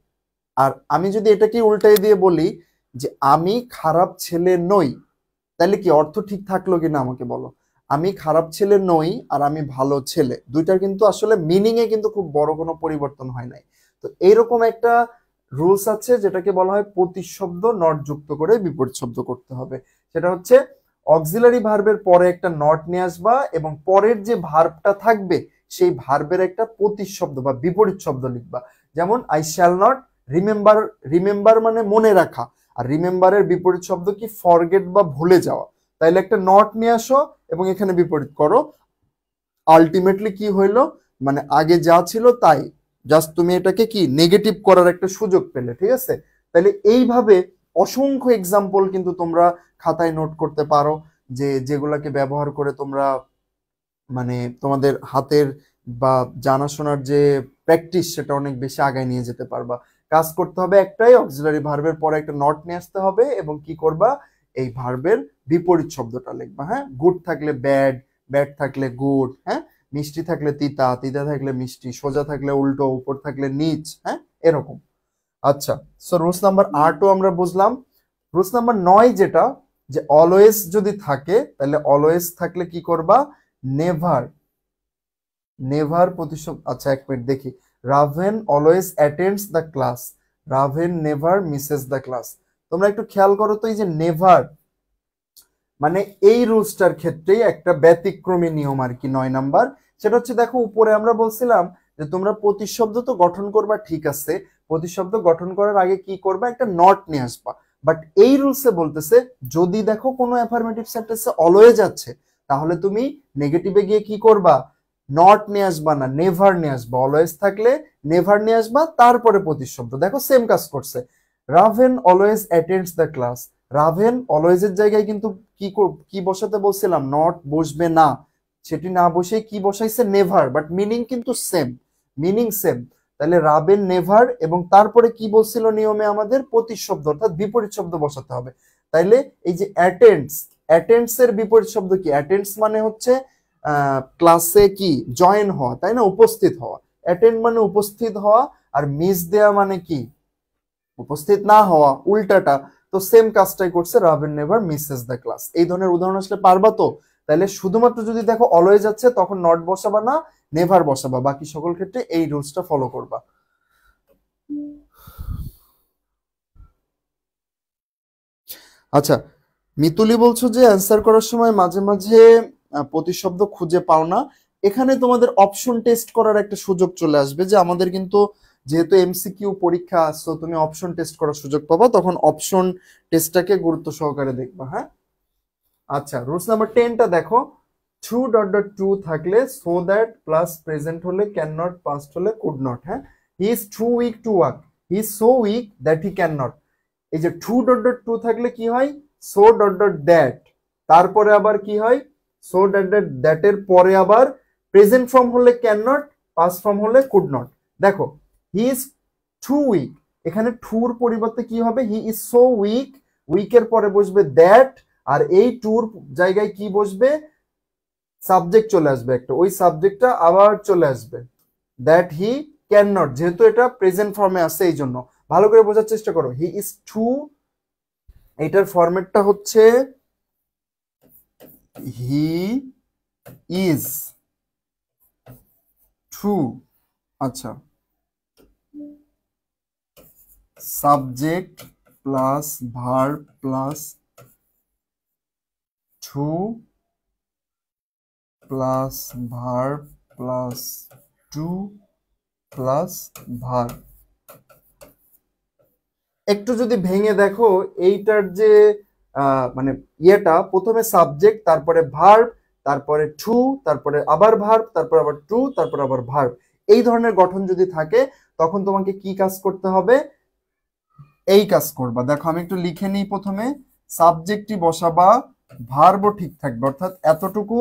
আর আমি যদি এটাকে উল্টাই দিয়ে বলি যে আমি খারাপ ছেলে নই, তাহলে কি অর্থ ঠিক থাকলো কিনা আমাকে বলো? আমি খারাপ ছেলে নই আর আমি ভালো ছেলে, দুইটার কিন্তু আসলে মিনিং এ কিন্তু খুব বড় কোনো পরিবর্তন হয় নাই। তো এইরকম একটা রুলস আছে যেটাকে বলা হয় প্রতিশব্দ নট যুক্ত করে বিপরীত শব্দ করতে হবে। সেটা হচ্ছে অক্সিলারি ভার্বের পরে একটা নট নিয়ে আসবা, এবং পরের যে ভার্বটা থাকবে সেই ভার্বের একটা প্রতিশব্দ বা বিপরীত শব্দ লিখবা। যেমন I shall not remember, remember মানে মনে রাখা, আর রিমেম্বারের বিপরীত শব্দ কি, ফরগেট বা ভুলে যাওয়া। তাইলে একটা নট নিয়ে আসো এবং এখানে বিপরীত করো, আলটিমেটলি কি হইলো, মানে আগে যা ছিল তাই, জাস্ট তুমি এটাকে কি নেগেটিভ করার একটা সুযোগ পেলে, ঠিক আছে? তাহলে এইভাবে অসংখ্য এক্সাম্পল কিন্তু তোমরা খাতায় নোট করতে পারো, যে যেগুলাকে ব্যবহার করে তোমরা মানে তোমাদের হাতের বা জানাশোনার যে প্র্যাকটিস সেটা অনেক বেশি আগায় নিয়ে যেতে পারবা। কাজ করতে হবে একটাই, অক্সিলারি ভার্বের পরে একটা নট নিয়ে আসতে হবে, এবং কি করবা, এই ভার্বের বিপরীত শব্দটা লিখবা। হ্যাঁ, গুড থাকলে ব্যাড, ব্যাড থাকলে গুড, হ্যাঁ, মিষ্টি থাকলে তিতা, তিতা থাকলে মিষ্টি, সোজা থাকলে উল্টো, উপর থাকলে নিচ, হ্যাঁ, এরকম। আচ্ছা, সো রুলস নাম্বার 8ও আমরা বুঝলাম। রুলস নাম্বার 9 যেটা, যে অলওয়েজ যদি থাকে তাহলে অলওয়েজ থাকলে কি করবা, নেভার, নেভার প্রতিশব্দ। আচ্ছা এক মিনিট দেখি, Raven always attends the class, Raven never misses the class. তোমরা একটু খেয়াল করো তো, এই যে নেভার মানে এই রুলসটার ক্ষেত্রেই একটা ব্যতিক্রমী নিয়ম আর কি 9 নাম্বার। সেটা হচ্ছে দেখো উপরে আমরা বলছিলাম যে তোমরা প্রতিশব্দ তো গঠন করবা, ঠিক আছে, প্রতিশব্দ গঠন করার আগে কি করবা, একটা নট নিয়ে আসবা। বাট এই রুলসে বলতেছে যদি দেখো কোনো অ্যাফার্মেটিভ সেন্টেন্সে অলওয়েজ আছে, তাহলে তুমি নেগেটিভে গিয়ে কি করবা, নট নিয়ে আসবা না, নেভার নিয়ে আসবা। অলওয়েজ থাকলে নেভার নিয়ে আসবা, তারপরে প্রতিশব্দ। দেখো সেম কাজ করছে। Raven always attends the class. Raven always এর জায়গায় কিন্তু কি বসাতে বলছিলাম, নট বসবে না, সেটি না বসে কি বসাইছে, নেভার, বাট মিনিং কিন্তু সেম, মিনিং সেম। তাহলে রাবেন নেভার, এবং তারপরে কি বলছিল নিয়মে আমাদের, প্রতিশব্দ অর্থাৎ বিপরীত শব্দ বসাতে হবে। তাইলে এই যে অ্যাটেন্ডস, অ্যাটেন্ডস এর বিপরীত শব্দ কি? অ্যাটেন্ডস মানে হচ্ছে ক্লাসে কি জয়েন হওয়া, তাই না, উপস্থিত হওয়া। অ্যাটেন্ড মানে উপস্থিত হওয়া, আর মিস দেয়া মানে কি, উপস্থিত না হওয়া, উল্টাটা। তো সেম কাজটাই করছে, রাবেন নেভার মিসেস দ্য ক্লাস। এই ধরনের উদাহরণ আসলে পারবা তো? তাহলে শুধুমাত্র যদি দেখো অলওয়েজ আছে তখন নট বসাবা না, নেভার বসাবা, বাকি সকল ক্ষেত্রে এই রুলসটা ফলো করবা। আচ্ছা, মিতুলি বলছো যে অ্যান্সার করার সময় মাঝে মাঝে প্রতিশব্দ খুঁজে পাও না। এখানে তোমাদের অপশন টেস্ট করার একটা সুযোগ চলে আসবে, যে আমাদের কিন্তু যেহেতু এমসিকিউ পরীক্ষা আসছো, তুমি অপশন টেস্ট করার সুযোগ পাবা, তখন অপশন টেস্টটাকে গুরুত্ব সহকারে দেখবা। হ্যাঁ, আচ্ছা, রুলস নাম্বার 10টা দেখো। টু ডট ডট টু থাকলে সো দ্যাট প্লাস প্রেজেন্ট হলে ক্যান নট, পাস্ট হলে কুড নট। হ্যাঁ, he is too weak to walk, he is so weak that he can not. এই যে টু ডট ডট টু থাকলে কি হয়, so dot dot that, তারপরে আবার কি হয়, সো ডট ডট দ্যাট এর পরে আবার প্রেজেন্ট ফর্ম হলে ক্যান নট, পাস্ট ফর্ম হলে কুড নট। দেখো, হি ইজ টু উইক, এখানে টুর পরিবর্তে কি হবে, হি ইজ সো উইক, উইকের পরে বসবে দ্যাট, আর এই টুর জায়গায় কি বসবে, সাবজেক্ট চলে আসবে একটা, ওই সাবজেক্টটা আবার চলে আসবে, দ্যাট হি ক্যান নট, যেহেতু এটা প্রেজেন্ট ফর্মে আছে এই জন্য। ভালো করে বোঝার চেষ্টা করো, হি ইজ টু, এটার ফরম্যাটটা হচ্ছে হি ইজ টু। আচ্ছা, subject plus verb plus two plus verb plus two plus verb. একটু যদি ভেঙে দেখো, এইটার যে মানে ইয়েটা, প্রথমে সাবজেক্ট, তারপরে ভার্ব, তারপরে টু, তারপরে আবার ভার্ব, তারপর আবার টু, তারপর আবার ভার্ব, এই ধরনের গঠন যদি থাকে, তখন তোমাকে কি কাজ করতে হবে, এই কাজ করবা। দেখো আমি একটু লিখে নিই। প্রথমে সাবজেক্টই বসাবা, ভার্বও ঠিক থাকবে, অর্থাৎ এতটুকু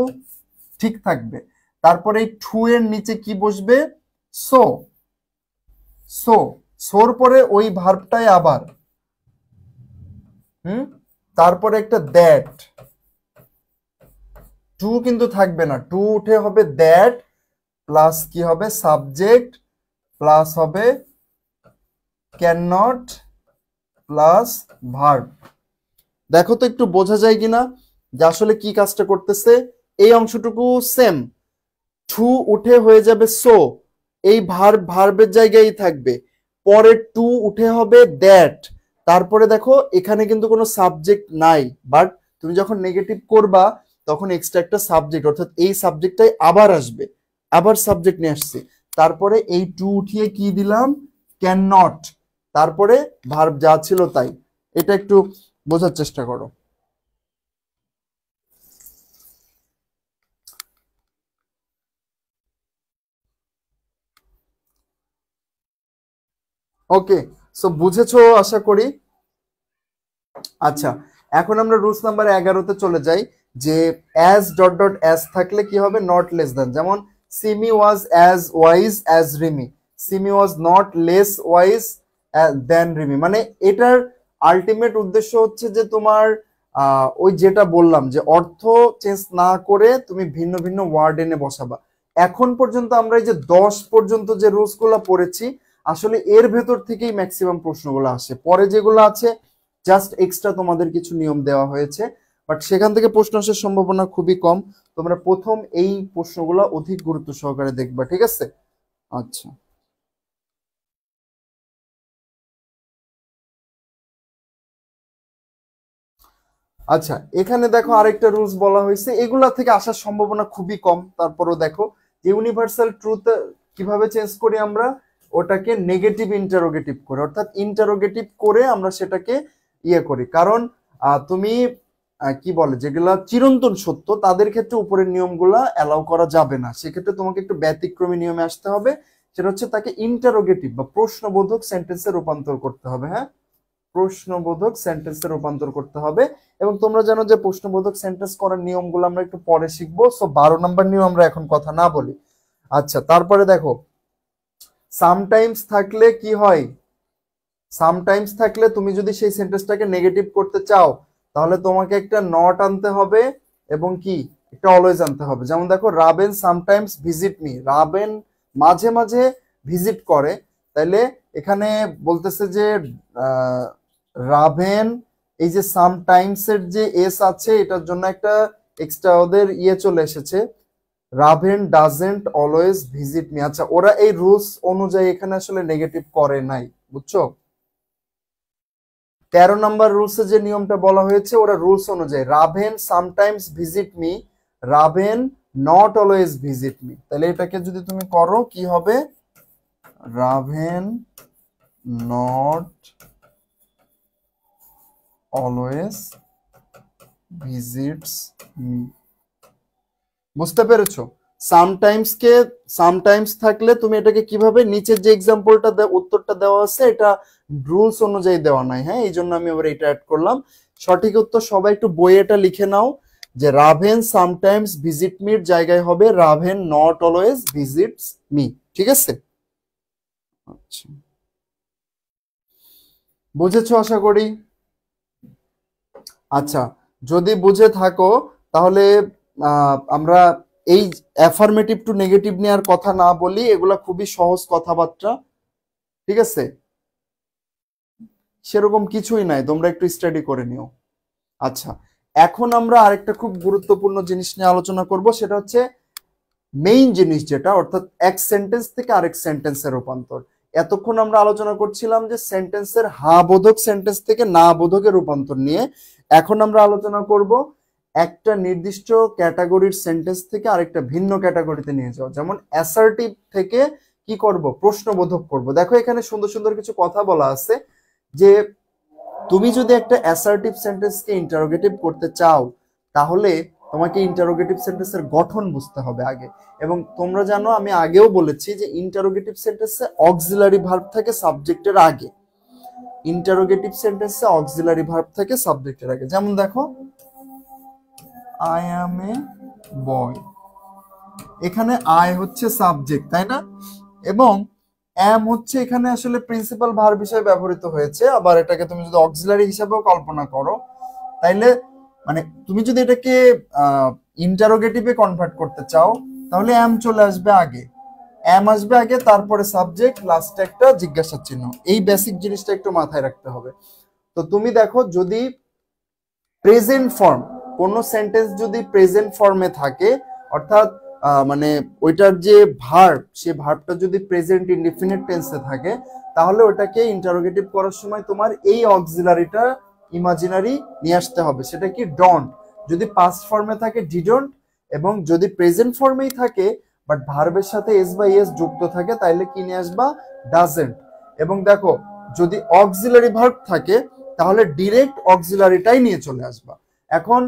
ঠিক থাকবে। তারপরে এই টু এর নিচে কি বসবে, সো, সো, সোর পরে ওই ভার্বটাই আবার, তারপরে একটা দ্যাট, টু কিন্তু থাকবে না, টু উঠে হবে দ্যাট, প্লাস কি হবে, সাবজেক্ট, প্লাস হবে ক্যান নট, প্লাস ভার্ব। দেখো তো একটু বোঝা যায় কিনা যে আসলে কি কাজটা করতেছে। এই অংশটুকু সেম, টু উঠে হয়ে যাবে সো, এই ভার্বের জায়গায় থাকবে, পরে টু উঠে হবে দ্যাট, তারপরে দেখো এখানে কিন্তু কোনো সাবজেক্ট নাই, বাট তুমি যখন নেগেটিভ করবা তখন এক্সট্রা একটা সাবজেক্ট, অর্থাৎ এই সাবজেক্টটাই আবার আসবে, আবার সাবজেক্ট নিয়ে আসছে, তারপরে এই টু উঠিয়ে কি দিলাম, ক্যান নট, তারপরে ভার্ব যা ছিল তাই। এটা একটু বোঝার চেষ্টা করো। ওকে, সো বুঝেছো আশা করি। আচ্ছা, এখন আমরা রুলস নাম্বার 11তে চলে যাই, যে অ্যাজ ডট ডট অ্যাজ থাকলে কি হবে, নট লেস দ্যান। যেমন Simi was as wise as Rimi, Simi was not less wise than Rimi. মানে এটার আলটিমেট উদ্দেশ্য হচ্ছে যে তোমার ওই যেটা বললাম, যে অর্থ চেঞ্জ না করে তুমি ভিন্ন ভিন্ন ওয়ার্ড এনে বসাবা। এখন পর্যন্ত আমরা এই যে 10 পর্যন্ত যে রুলস গুলা পড়েছি, আসলে এর ভেতর থেকেই ম্যাক্সিমাম প্রশ্নগুলো আসে। পরে যেগুলো আছে জাস্ট এক্সট্রা তোমাদের কিছু নিয়ম দেওয়া হয়েছে, বাট সেখান থেকে প্রশ্ন আসার সম্ভাবনা খুবই কম। তোমরা প্রথম এই প্রশ্নগুলো অধিক গুরুত্ব সহকারে দেখবা, ঠিক আছে? আচ্ছা, আচ্ছা, এখানে দেখো আরেকটা রুলস বলা হয়েছে, এগুলা থেকে আসার সম্ভাবনা খুবই কম। তারপরও দেখো যে ইউনিভার্সাল ট্রুথ কিভাবে চেঞ্জ করি আমরা, ওটাকে নেগেটিভ ইন্টারোগেটিভ করে, অর্থাৎ ইন্টারোগেটিভ করে আমরা সেটাকে ইয়ে করি। কারণ তুমি কি বলে, যেগুলা চিরন্তন সত্য তাদের ক্ষেত্রে উপরের নিয়মগুলা অ্যালাউ করা যাবে না। সেক্ষেত্রে তোমাকে একটু ব্যতিক্রমী নিয়মে আসতে হবে, সেটা হচ্ছে তাকে ইন্টারোগেটিভ বা প্রশ্নবোধক সেন্টেন্সে রূপান্তর করতে হবে। হ্যাঁ, প্রশ্নবোধক সেন্টেন্সে রূপান্তর করতে হবে। এবং তোমরা জানো যে প্রশ্নবোধক সেন্টেন্স করার নিয়মগুলো আমরা একটু পরে শিখবো, সো 12 নম্বর নিয়ম আমরা এখন কথা না বলি। আচ্ছা, তারপরে দেখো সামটাইমস থাকলে কি হয়, সামটাইমস থাকলে তুমি যদি সেই সেন্টেন্সটাকে নেগেটিভ করতে চাও তাহলে তোমাকে একটা নট আনতে হবে এবং কি একটা অলওয়েজ আনতে হবে। যেমন দেখো, রাবেন সামটাইমস ভিজিট মি, রাবেন মাঝে মাঝে ভিজিট করে, তাইলে এখানে বলতেছে যে রাভেন, এই যে সামটাইমস এর যে এস আছে এটার জন্য একটা এক্সট্রা ওদের চলে এসেছে, রাভেন ডাজেন্ট অলওয়েজ ভিজিট মি। আচ্ছা, ওরা এই রুলস অনুযায়ী এখানে আসলে নেগেটিভ করে নাই, বুঝছো? 13 নম্বর রুলসে যে নিয়মটা বলা হয়েছে ওরা রুলস অনুযায়ী, Raven sometimes visit me, Raven not always visit me. তাহলে এটাকে যদি তুমি করো কি হবে, Raven not always visits me. বুঝতে পেরেছো? সামটাইমস থাকলে তুমি এটাকে কিভাবে, নিচের যে এক্সাম্পলটা উত্তরটা দেওয়া আছে এটা রুলস অনুযায়ী দেওয়া নাই, হ্যাঁ, এই জন্য আমি আবার এটা অ্যাড করলাম। সঠিক উত্তর সবাই একটু বইয়ে এটা লিখে নাও যে রাভেন সামটাইমস ভিজিট মির জায়গায় হবে Raven not always visits me. ঠিক আছে? আচ্ছা, বুঝেছো আশা করি। আচ্ছা, যদি বুঝে থাকো তাহলে আমরা এই অ্যাফার্মেটিভ টু নেগেটিভ নেওয়ার কথা না বলি, এগুলা খুবই সহজ কথাবার্তা। ঠিক আছে, সেরকম কিছুই নাই, তোমরা একটু স্টাডি করে নিও। আচ্ছা, এখন আমরা আরেকটা খুব গুরুত্বপূর্ণ জিনিস নিয়ে আলোচনা করব, সেটা হচ্ছে মেইন জিনিস যেটা, অর্থাৎ এক সেন্টেন্স থেকে আরেক সেন্টেন্সের রূপান্তর। এতক্ষণ আমরা আলোচনা করছিলাম যে সেন্টেন্সের হা বোধক সেন্টেন্স থেকে না বোধকের রূপান্তর নিয়ে। এখন আমরা আলোচনা করব একটা নির্দিষ্ট ক্যাটাগরির সেন্টেন্স থেকে আরেকটা ভিন্ন ক্যাটাগরিতে নিয়ে যাওয়া। যেমন অ্যাসার্টিভ থেকে কি করব, প্রশ্নবোধক করব। দেখো এখানে সুন্দর সুন্দর কিছু কথা বলা আছে যে তুমি যদি একটা অ্যাসার্টিভ সেন্টেন্সকে ইন্টারোগেটিভ করতে চাও তাহলে তোমাকে ইন্টারোগেটিভ সেন্টেন্সের গঠন বুঝতে হবে আগে। এবং তোমরা জানো আমি আগেও বলেছি যে ইন্টারোগেটিভ সেন্টেন্সে অক্সিলারি ভার্ব থাকে সাবজেক্টের আগে, ইন্টারোগেটিভ সেন্টেন্সে অক্সিলারি ভার্ব থাকে সাবজেক্টের আগে। যেমন দেখো, আই অ্যাম এ বয়, এখানে আই হচ্ছে সাবজেক্ট, তাই না? এবং অ্যাম হচ্ছে এখানে আসলে প্রিন্সিপাল ভার্ব হিসেবে ব্যবহৃত হয়েছে। আবার এটাকে তুমি যদি অক্সিলারি হিসেবেও কল্পনা করো তাইলে মানে তুমি যদি এটাকে ইন্টারোগেটিভে কনভার্ট করতে চাও তাহলে অ্যাম চলে আসবে আগে, অ্যাম আসবে আগে, তারপরে সাবজেক্ট, লাস্টে একটা জিজ্ঞাসা চিহ্ন। এই বেসিক জিনিসটা একটু মাথায় রাখতে হবে। তো তুমি দেখো, যদি প্রেজেন্ট ফর্ম, কোন সেন্টেন্স যদি প্রেজেন্ট ফর্মে থাকে, অর্থাৎ মানে ওইটার যে ভার্ব, সেই ভার্বটা যদি প্রেজেন্ট ইনডিফিনিট টেন্সে থাকে তাহলে ওটাকে ইন্টারোগেটিভ করার সময় তোমার এই অক্সিলারিটা ইমাজিনারি নিয়ে আসতে হবে। সেটা কি, ডন্ট। যদি পাস্ট ফর্মে থাকে ডিডন্ট, এবং যদি প্রেজেন্ট ফর্মেই থাকে বাট ভার্বের সাথে এস বা এস যুক্ত থাকে তাইলে কি নিয়ে আসবা, ডাজেন্ট। এবং দেখো যদি অক্সিলারি ভার্ব থাকে তাহলে ডিরেক্ট অক্সিলারিটাই নিয়ে চলে আসবা। এখন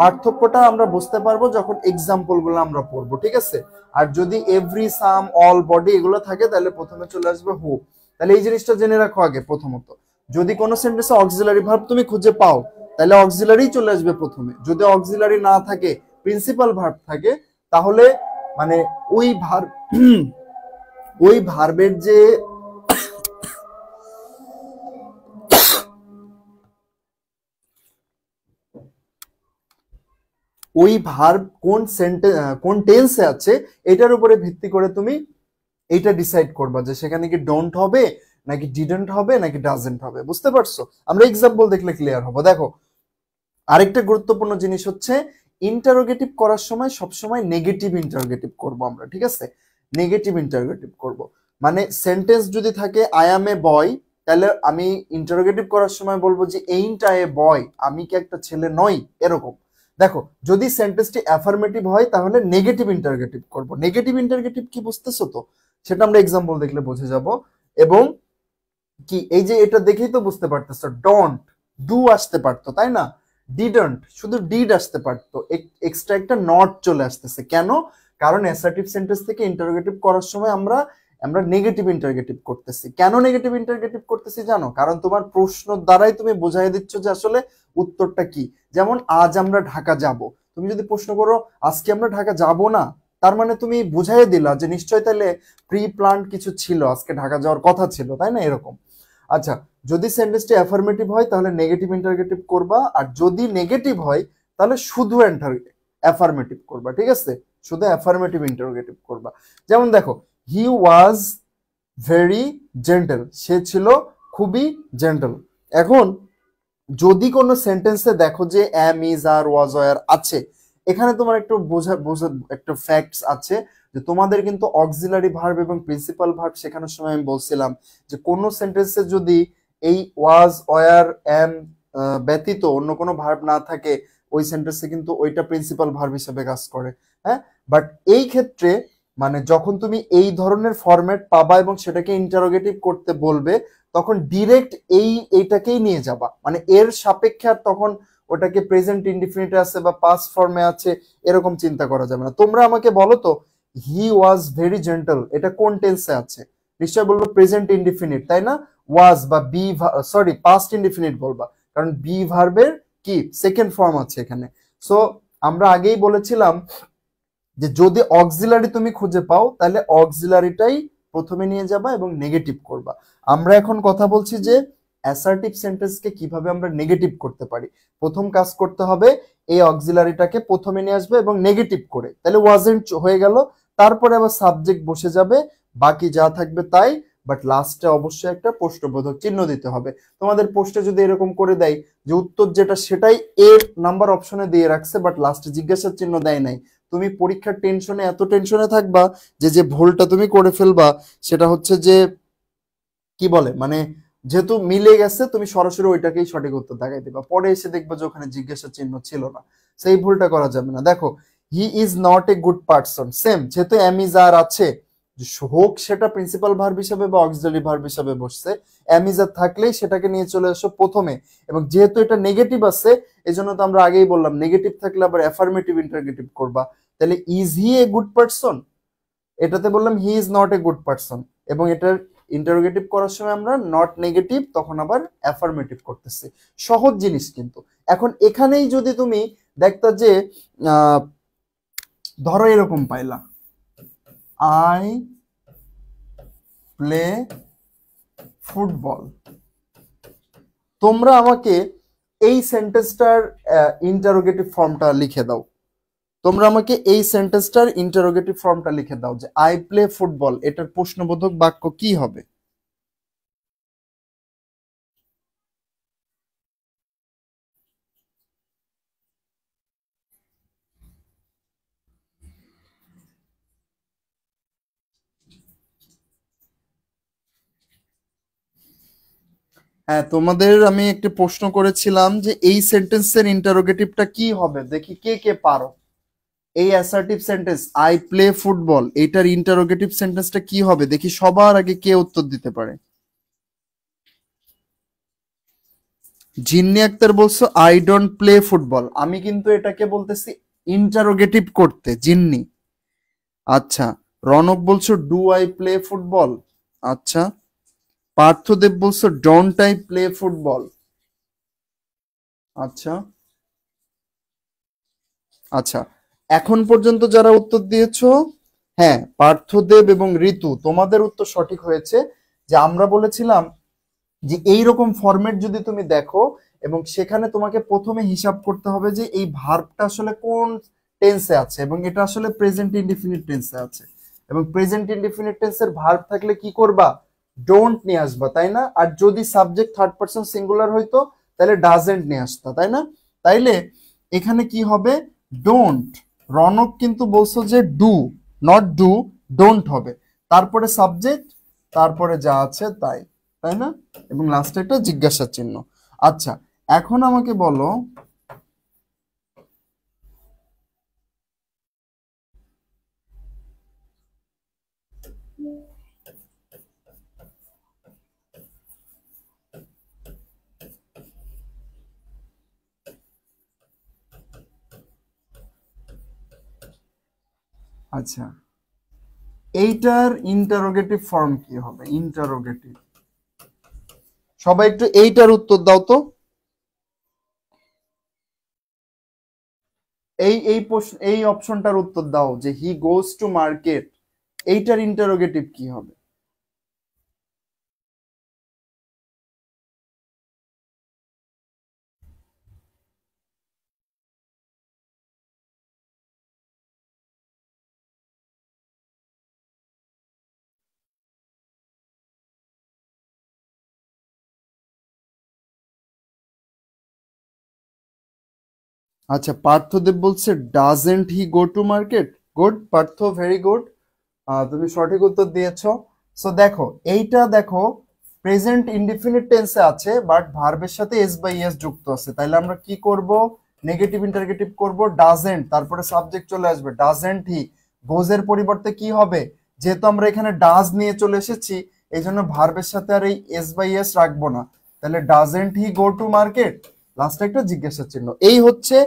পার্থক্যটা আমরা বুঝতে পারবো যখন এক্সাম্পল গুলো আমরা পড়বো, ঠিক আছে? আর যদি এভরি, সাম, অল, বডি এগুলো থাকে তাহলে প্রথমে চলে আসবে হু। তাহলে এই জিনিসটা জেনে রাখো আগে। প্রথমত যদি কোনো সেন্টেন্সে অক্সিলারি ভার্ব তুমি খুঁজে পাও তাহলে অক্সিলারি চলে আসবে প্রথমে। যদি অক্সিলারি না থাকে, প্রিন্সিপাল ভার্ব থাকে, তাহলে মানে ওই ভার্বের যে ওই ভার্ব কোন টেন্সে আছে এটার উপরে ভিত্তি করে তুমি এইটা ডিসাইড করবা যে সেখানে কি ডোন্ট হবে নাকি ডিডন্ট হবে নাকি ডাজেন্ট হবে। বুঝতে পারছো? আমরা এক্সাম্পল দেখলে ক্লিয়ার হবো। দেখো আরেকটা গুরুত্বপূর্ণ জিনিস হচ্ছে ইন্টারোগেটিভ করার সময় সবসময় নেগেটিভ ইন্টারোগেটিভ করব আমরা, ঠিক আছে? নেগেটিভ ইন্টারোগেটিভ করব। মানে সেন্টেন্স যদি থাকে আই অ্যাম এ বয়, তাহলে আমি ইন্টারোগেটিভ করার সময় বলবো যে এইন্ট আই এ বয়, আমি কি একটা ছেলে নই, এরকম। দেখো যদি সেন্টেন্সটি অ্যাফার্মেটিভ হয় তাহলে নেগেটিভ ইন্টারোগেটিভ করব। নেগেটিভ ইন্টারোগেটিভ কি বুঝতেছো তো? সেটা আমরা এক্সাম্পল দেখলে বুঝে যাব। এবং কি এই যে এটা দেখেই তো বুঝতে পারতেছো, ডন্ট, ডু আসতে পারতো, তাই না? ডিডন্ট, শুধু ডিড আসতে পারতো, এক্সট্রা একটা নট চলে আসতেছে কেন? কারণ অ্যাসার্টিভ সেন্টেন্স থেকে ইন্টারোগেটিভ করার সময় আমরা আমরা নেগেটিভ ইন্টারোগেটিভ করতেছি। কেন নেগেটিভ ইন্টারোগেটিভ করতেছি জানো? কারণ তোমার প্রশ্ন দ্বারাই তুমি বোঝাই দিচ্ছ যে আসলে উত্তরটা কি। যেমন আজ আমরা ঢাকা যাব, তুমি যদি প্রশ্ন করো আজকে আমরা ঢাকা যাব না, তার মানে তুমি বুঝাই দিলা যে নিশ্চয় তাহলে প্রি প্ল্যান্ড কিছু ছিল, আজকে ঢাকা যাওয়ার কথা ছিল, তাই না? এরকম। আচ্ছা, যদি সেন্টেন্সটি অ্যাফার্মেটিভ হয় তাহলে নেগেটিভ ইন্টারোগেটিভ করবা, আর যদি নেগেটিভ হয় তাহলে শুধু অ্যাফার্মেটিভ করবা, ঠিক আছে? শুধু অ্যাফার্মেটিভ ইন্টারোগেটিভ করবা। যেমন দেখো, হি ওয়াজ ভেরি জেন্টল, সে ছিল খুবই জেন্টল। এখন যদি কোনো সেন্টেন্সে দেখো যে অ্যাম, ইজ, আর, ওয়াজ, ওয়ার আছে, এখানে তোমার একটু বোঝা বোঝা একটা ফ্যাক্টস আছে যে তোমাদের কিন্তু অক্সিলারি ভার্ব এবং প্রিন্সিপাল ভার্ব শেখানোর সময় আমি বলছিলাম যে কোনো সেন্টেন্সে যদি এই ওয়াজ, ওয়ার, অ্যাম ব্যতীত অন্য কোনো ভার্ব না থাকে, ওই সেন্টেন্সে কিন্তু ওইটা প্রিন্সিপাল ভার্ব হিসেবে কাজ করে। হ্যাঁ, বাট এই ক্ষেত্রে মানে যখন তুমি এই ধরনের ফরম্যাট পাবা এবং সেটাকে ইন্টারোগেটিভ করতে বলবে, তখন ডিরেক্ট এইটাকেই নিয়ে যাবা, মানে এর সাপেক্ষে আর তখন ওটাকে প্রেজেন্ট ইনডিফিনিটে আছে বা পাস্ট ফর্মে আছে এরকম চিন্তা করা যাবে না। তোমরা আমাকে বলো তো, হি ওয়াজ ভেরি জেন্টল এটা কোন টেন্সে আছে? নিশ্চয় বলবো প্রেজেন্ট ইনডিফিনিট, তাই না? ওয়াজ বা বি, সরি পাস্ট ইনডিফিনিট বলবা, কারণ বি ভার্বের কি সেকেন্ড ফর্ম আছে এখানে। সো আমরা আগেই বলেছিলাম যে যদি অক্সিলারি তুমি খুঁজে পাও তাহলে অক্সিলারিটাই প্রথমে নিয়ে যাবা এবং নেগেটিভ করবা। আমরা এখন কথা বলছি যে অ্যাসার্টিভ সেন্টেন্সকে কিভাবে আমরা নেগেটিভ করতে পারি। প্রথম কাজ করতে হবে এই অক্সিলারিটাকে প্রথমে নিয়ে আসবে এবং নেগেটিভ করে, তাহলে ওয়াজেন্ট হয়ে গেল। তারপরে আবার সাবজেক্ট বসে যাবে, বাকি যা থাকবে তাই, বাট লাস্টে অবশ্যই একটা প্রশ্নবোধক চিহ্ন দিতে হবে। তোমাদের পোস্টে যদি এরকম করে দেয় যে উত্তর যেটা সেটাই এর নাম্বার অপশনে দিয়ে রাখছে বাট লাস্টে জিজ্ঞাসার চিহ্ন দেয় নাই, তুমি পরীক্ষার টেনশনে এত টেনশনে থাকবা যে যে ভুলটা তুমি করে ফেলবা সেটা হচ্ছে যে কি বলে মানে যেহেতু মিলে গেছে তুমি সরাসরি ওইটাকেই সঠিক উত্তর দেখাই দিবা, পরে এসে দেখবা যে ওখানে জিজ্ঞাসা চিহ্ন ছিল না। সেই ভুলটা করা যাবে না। দেখো, he is not a good person, same যেহেতু এম ইজ আর আছে, হোক সেটা প্রিন্সিপাল ভার্ব হিসাবে বা অক্সিলারি ভার্ব হিসাবে বসছে, এম ইজ আর থাকলেই সেটাকে নিয়ে চলে আসো প্রথমে। এবং যেহেতু এটা নেগেটিভ আছে এই জন্য তো আমরা আগেই বললাম নেগেটিভ থাকলে আবার অ্যাফার্মেটিভ ইন্টারগেটিভ করবা। তাহলে is he a good person, এটাতে বললাম he is not a good person, এবং এটার ইন্টারোগেটিভ করার সময় আমরা নট নেগেটিভ তখন আবার অ্যাফার্মেটিভ করতেছি। সহজ জিনিস কিন্তু। এখন এখানেই যদি তুমি দেখতা যে ধরো এরকম পাইলা, আই প্লে ফুটবল, তোমরা আমাকে এই সেন্টেন্সটার ইন্টারোগেটিভ ফর্মটা লিখে দাও। তোমরা আমাকে এই সেন্টেন্সটার ইন্টারোগেটিভ ফর্মটা লিখে দাও যে আই প্লে ফুটবল, এটার প্রশ্নবোধক বাক্য কি হবে? হ্যাঁ, তোমাদের আমি একটা প্রশ্ন করেছিলাম যে এই সেন্টেন্সের ইন্টারোগেটিভটা কি হবে, দেখি কে কে পারো। এই assertive sentence I play football এটার ইন্টারোগেটিভ সেন্টেন্সটা কি হবে, দেখি সবার আগে কে উত্তর দিতে পারে। জিন্নি আক্তার বলছো আই ডোন্ট প্লে ফুটবল, আমি কিন্তু এটাকে বলতেছি ইন্টারোগেটিভ করতে, জিন্নি। আচ্ছা, রনক বলছো ডু আই প্লে ফুটবল। আচ্ছা, পার্থদেব বলছো ডোন্ট আই প্লে ফুটবল। আচ্ছা আচ্ছা, এখন পর্যন্ত যারা উত্তর দিয়েছো, হ্যাঁ পার্থদেব এবং ঋতু তোমাদের উত্তর সঠিক হয়েছে। যে আমরা বলেছিলাম যে এই রকম ফরম্যাট যদি তুমি দেখো এবং সেখানে তোমাকে প্রথমে হিসাব করতে হবে যে এই ভার্বটা আসলে কোন টেন্সে আছে এবং এটা আসলে প্রেজেন্ট ইনডিফিনিট টেন্সে আছে, এবং প্রেজেন্ট ইনডিফিনিট টেন্সের ভার্ব থাকলে কি করবা? ডোন্ট নিয়ে আসবা, তাই না? আর যদি সাবজেক্ট থার্ড পারসন সিঙ্গুলার হইতো তাহলে ডাজেন্ট নিয়ে আসতা, তাই না? তাইলে এখানে কি হবে? ডোন্ট। রনক কিন্তু বলছো যে ডু, নট ডু, ডোন্ট হবে। তারপরে সাবজেক্ট, তারপরে যা আছে তাই, তাই না? এবং লাস্টে একটা জিজ্ঞাসা চিহ্ন। আচ্ছা, এখন আমাকে বলো আচ্ছা, এইটার ইন্টারোগেটিভ ফর্ম কি হবে? ইন্টারোগেটিভ, সবাই একটু এইটার উত্তর দাও তো। এই অপশনটার উত্তর দাও যে হি গোজ টু মার্কেট, এইটার ইন্টারোগেটিভ কি হবে? আচ্ছা, পার্থদেব বলছে doesn't he go to market. Good Partha, very good, তুমি সঠিক উত্তর দিয়েছো। সো দেখো, এইটা দেখো প্রেজেন্ট ইনডিফিনিট টেন্সে আছে, বাট ভার্বের সাথে এস বাই এস যুক্ত আছে। তাইলে আমরা কি করব? নেগেটিভ ইন্টারগেটিভ করব, ডাজেন্ট, তারপরে সাবজেক্ট চলে আসবে, ডাজেন্ট হি। গোজের পরিবর্তে কি হবে? যেহেতু আমরা এখানে ডাজ নিয়ে চলে এসেছি, এই জন্য ভার্বের সাথে আর এই এস বাই এস রাখবো না। তাহলে doesn't he go to market, লাস্টে একটা জিজ্ঞাসা চিহ্ন। এই হচ্ছে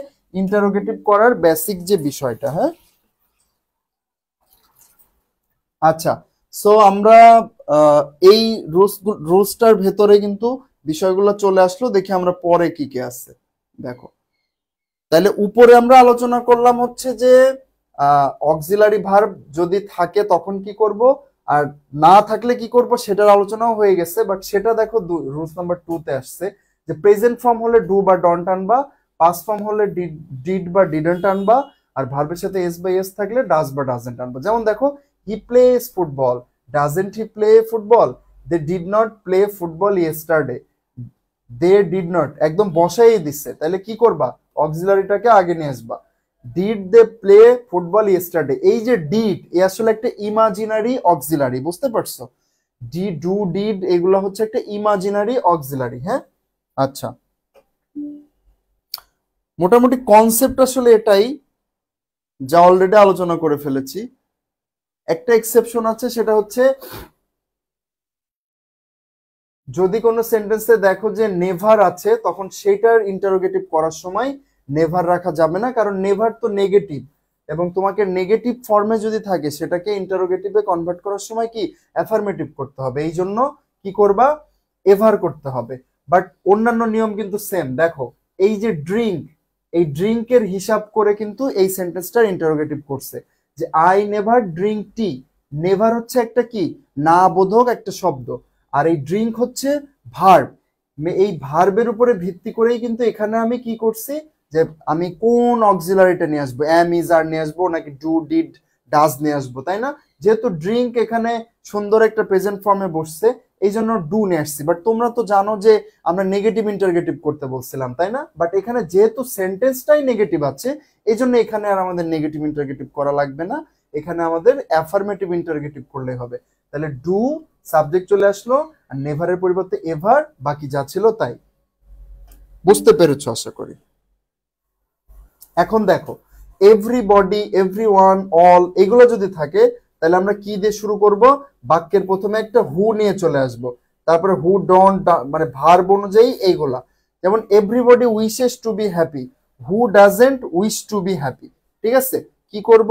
ইন্টারোগেটিভ করার বেসিক যে বিষয়টা। হ্যাঁ, আচ্ছা, সো আমরা এই রুলসটার ভেতরে কিন্তু বিষয়গুলো চলে আসলো। দেখি আমরা পরে কি কি আছে। দেখো, তাহলে উপরে আমরা আলোচনা করলাম হচ্ছে যে অক্সিলারি ভার্ব যদি থাকে তখন কি করব, আর না থাকলে কি করব সেটার আলোচনাও হয়ে গেছে। বাট সেটা দেখো রুলস নাম্বার 2 তে আসছে যে প্রেজেন্ট ফর্ম হলে ডু বা ডন্ট আনবা, পাস্ট ফর্ম হলে ডিড বা ডিডন্ট আনবা, আর ভার্বের সাথে এস বাই এস থাকলে ডাজ বা ডাজেন্ট আনবা। যেমন দেখো, he plays football, doesn't he play football? They did not play football yesterday, they did not একদম বসাই দিচ্ছে। তাহলে কি করবা? অক্সিলারিটাকে আগে নিয়ে আসবা। Did they play football yesterday, এই যে ডিড, এ আসলে একটা ইমাজিনারি অক্সিলারি, বুঝতে পারছো? ডি, ডু, ডিড এগুলো হচ্ছে একটা ইমাজিনারি অক্সিলারি। হ্যাঁ, আচ্ছা, মোটামুটি কনসেপ্ট আসলে এটাই, যা অলরেডি আলোচনা করে ফেলেছি। একটা এক্সেপশন আছে, সেটা হচ্ছে যদি কোনো সেন্টেন্সে দেখো যে নেভার আছে, তখন সেটার ইন্টারোগেটিভ করার সময় নেভার রাখা যাবে না, কারণ নেভার তো নেগেটিভ, এবং তোমাকে নেগেটিভ ফর্মে যদি থাকে সেটাকে ইন্টারোগেটিভে কনভার্ট করার সময় কি অ্যাফার্মেটিভ করতে হবে। এই জন্য কি করবা? এভার করতে হবে। বাট অন্যান্য নিয়ম কিন্তু সেম। দেখো, এই যে ড্রিঙ্ক, এই ড্রিঙ্কের হিসাব করে কিন্তু এই সেন্টেন্সটার ইন্টারোগেটিভ করছে যে I never drink tea. Never হচ্ছে একটা কি না বোধক একটা শব্দ, আর এই ড্রিঙ্ক হচ্ছে ভার্ব। এই ভার্বের উপরে ভিত্তি করেই কিন্তু এখানে আমি কি করছি, যে আমি কোন অক্সিলারিটা নিয়ে আসবো, এম ইজ আর নিয়ে আসবো নাকি ডু ডিড ডাজ নিয়ে আসবো, তাই না? যেহেতু ড্রিঙ্ক এখানে সুন্দর একটা প্রেজেন্ট ফর্মে বসছে, এই জন্য ডু নিয়ে আসছি। বাট তোমরা তো জানো যে আমরা নেগেটিভ ইন্টারগেটিভ করতে বলছিলাম, তাই না? বাট এখানে যেহেতু সেন্টেন্সটাই নেগেটিভ আছে, এই জন্য এখানে আর আমাদের নেগেটিভ ইন্টারগেটিভ করা লাগবে না, এখানে আমাদের অ্যাফার্মেটিভ ইন্টারগেটিভ করলেই হবে। তাহলে ডু, সাবজেক্ট চলে আসলো, আর নেভারের পরিবর্তে এভার, বাকি যা ছিল তাই। বুঝতে পেরেছো আশা করি। এখন দেখো, এভরিবডি, এভরিওয়ান, অল এগুলো যদি থাকে, তাহলে আমরা কি দিয়ে শুরু করব? বাক্যের প্রথমে একটা হু নিয়ে চলে আসব, তারপরে হু ডোন্ট, মানে ভার্ব অনুযায়ী এইগুলা। যেমন everybody wishes to be happy, who doesn't wish to be happy. ঠিক আছে, কি করব?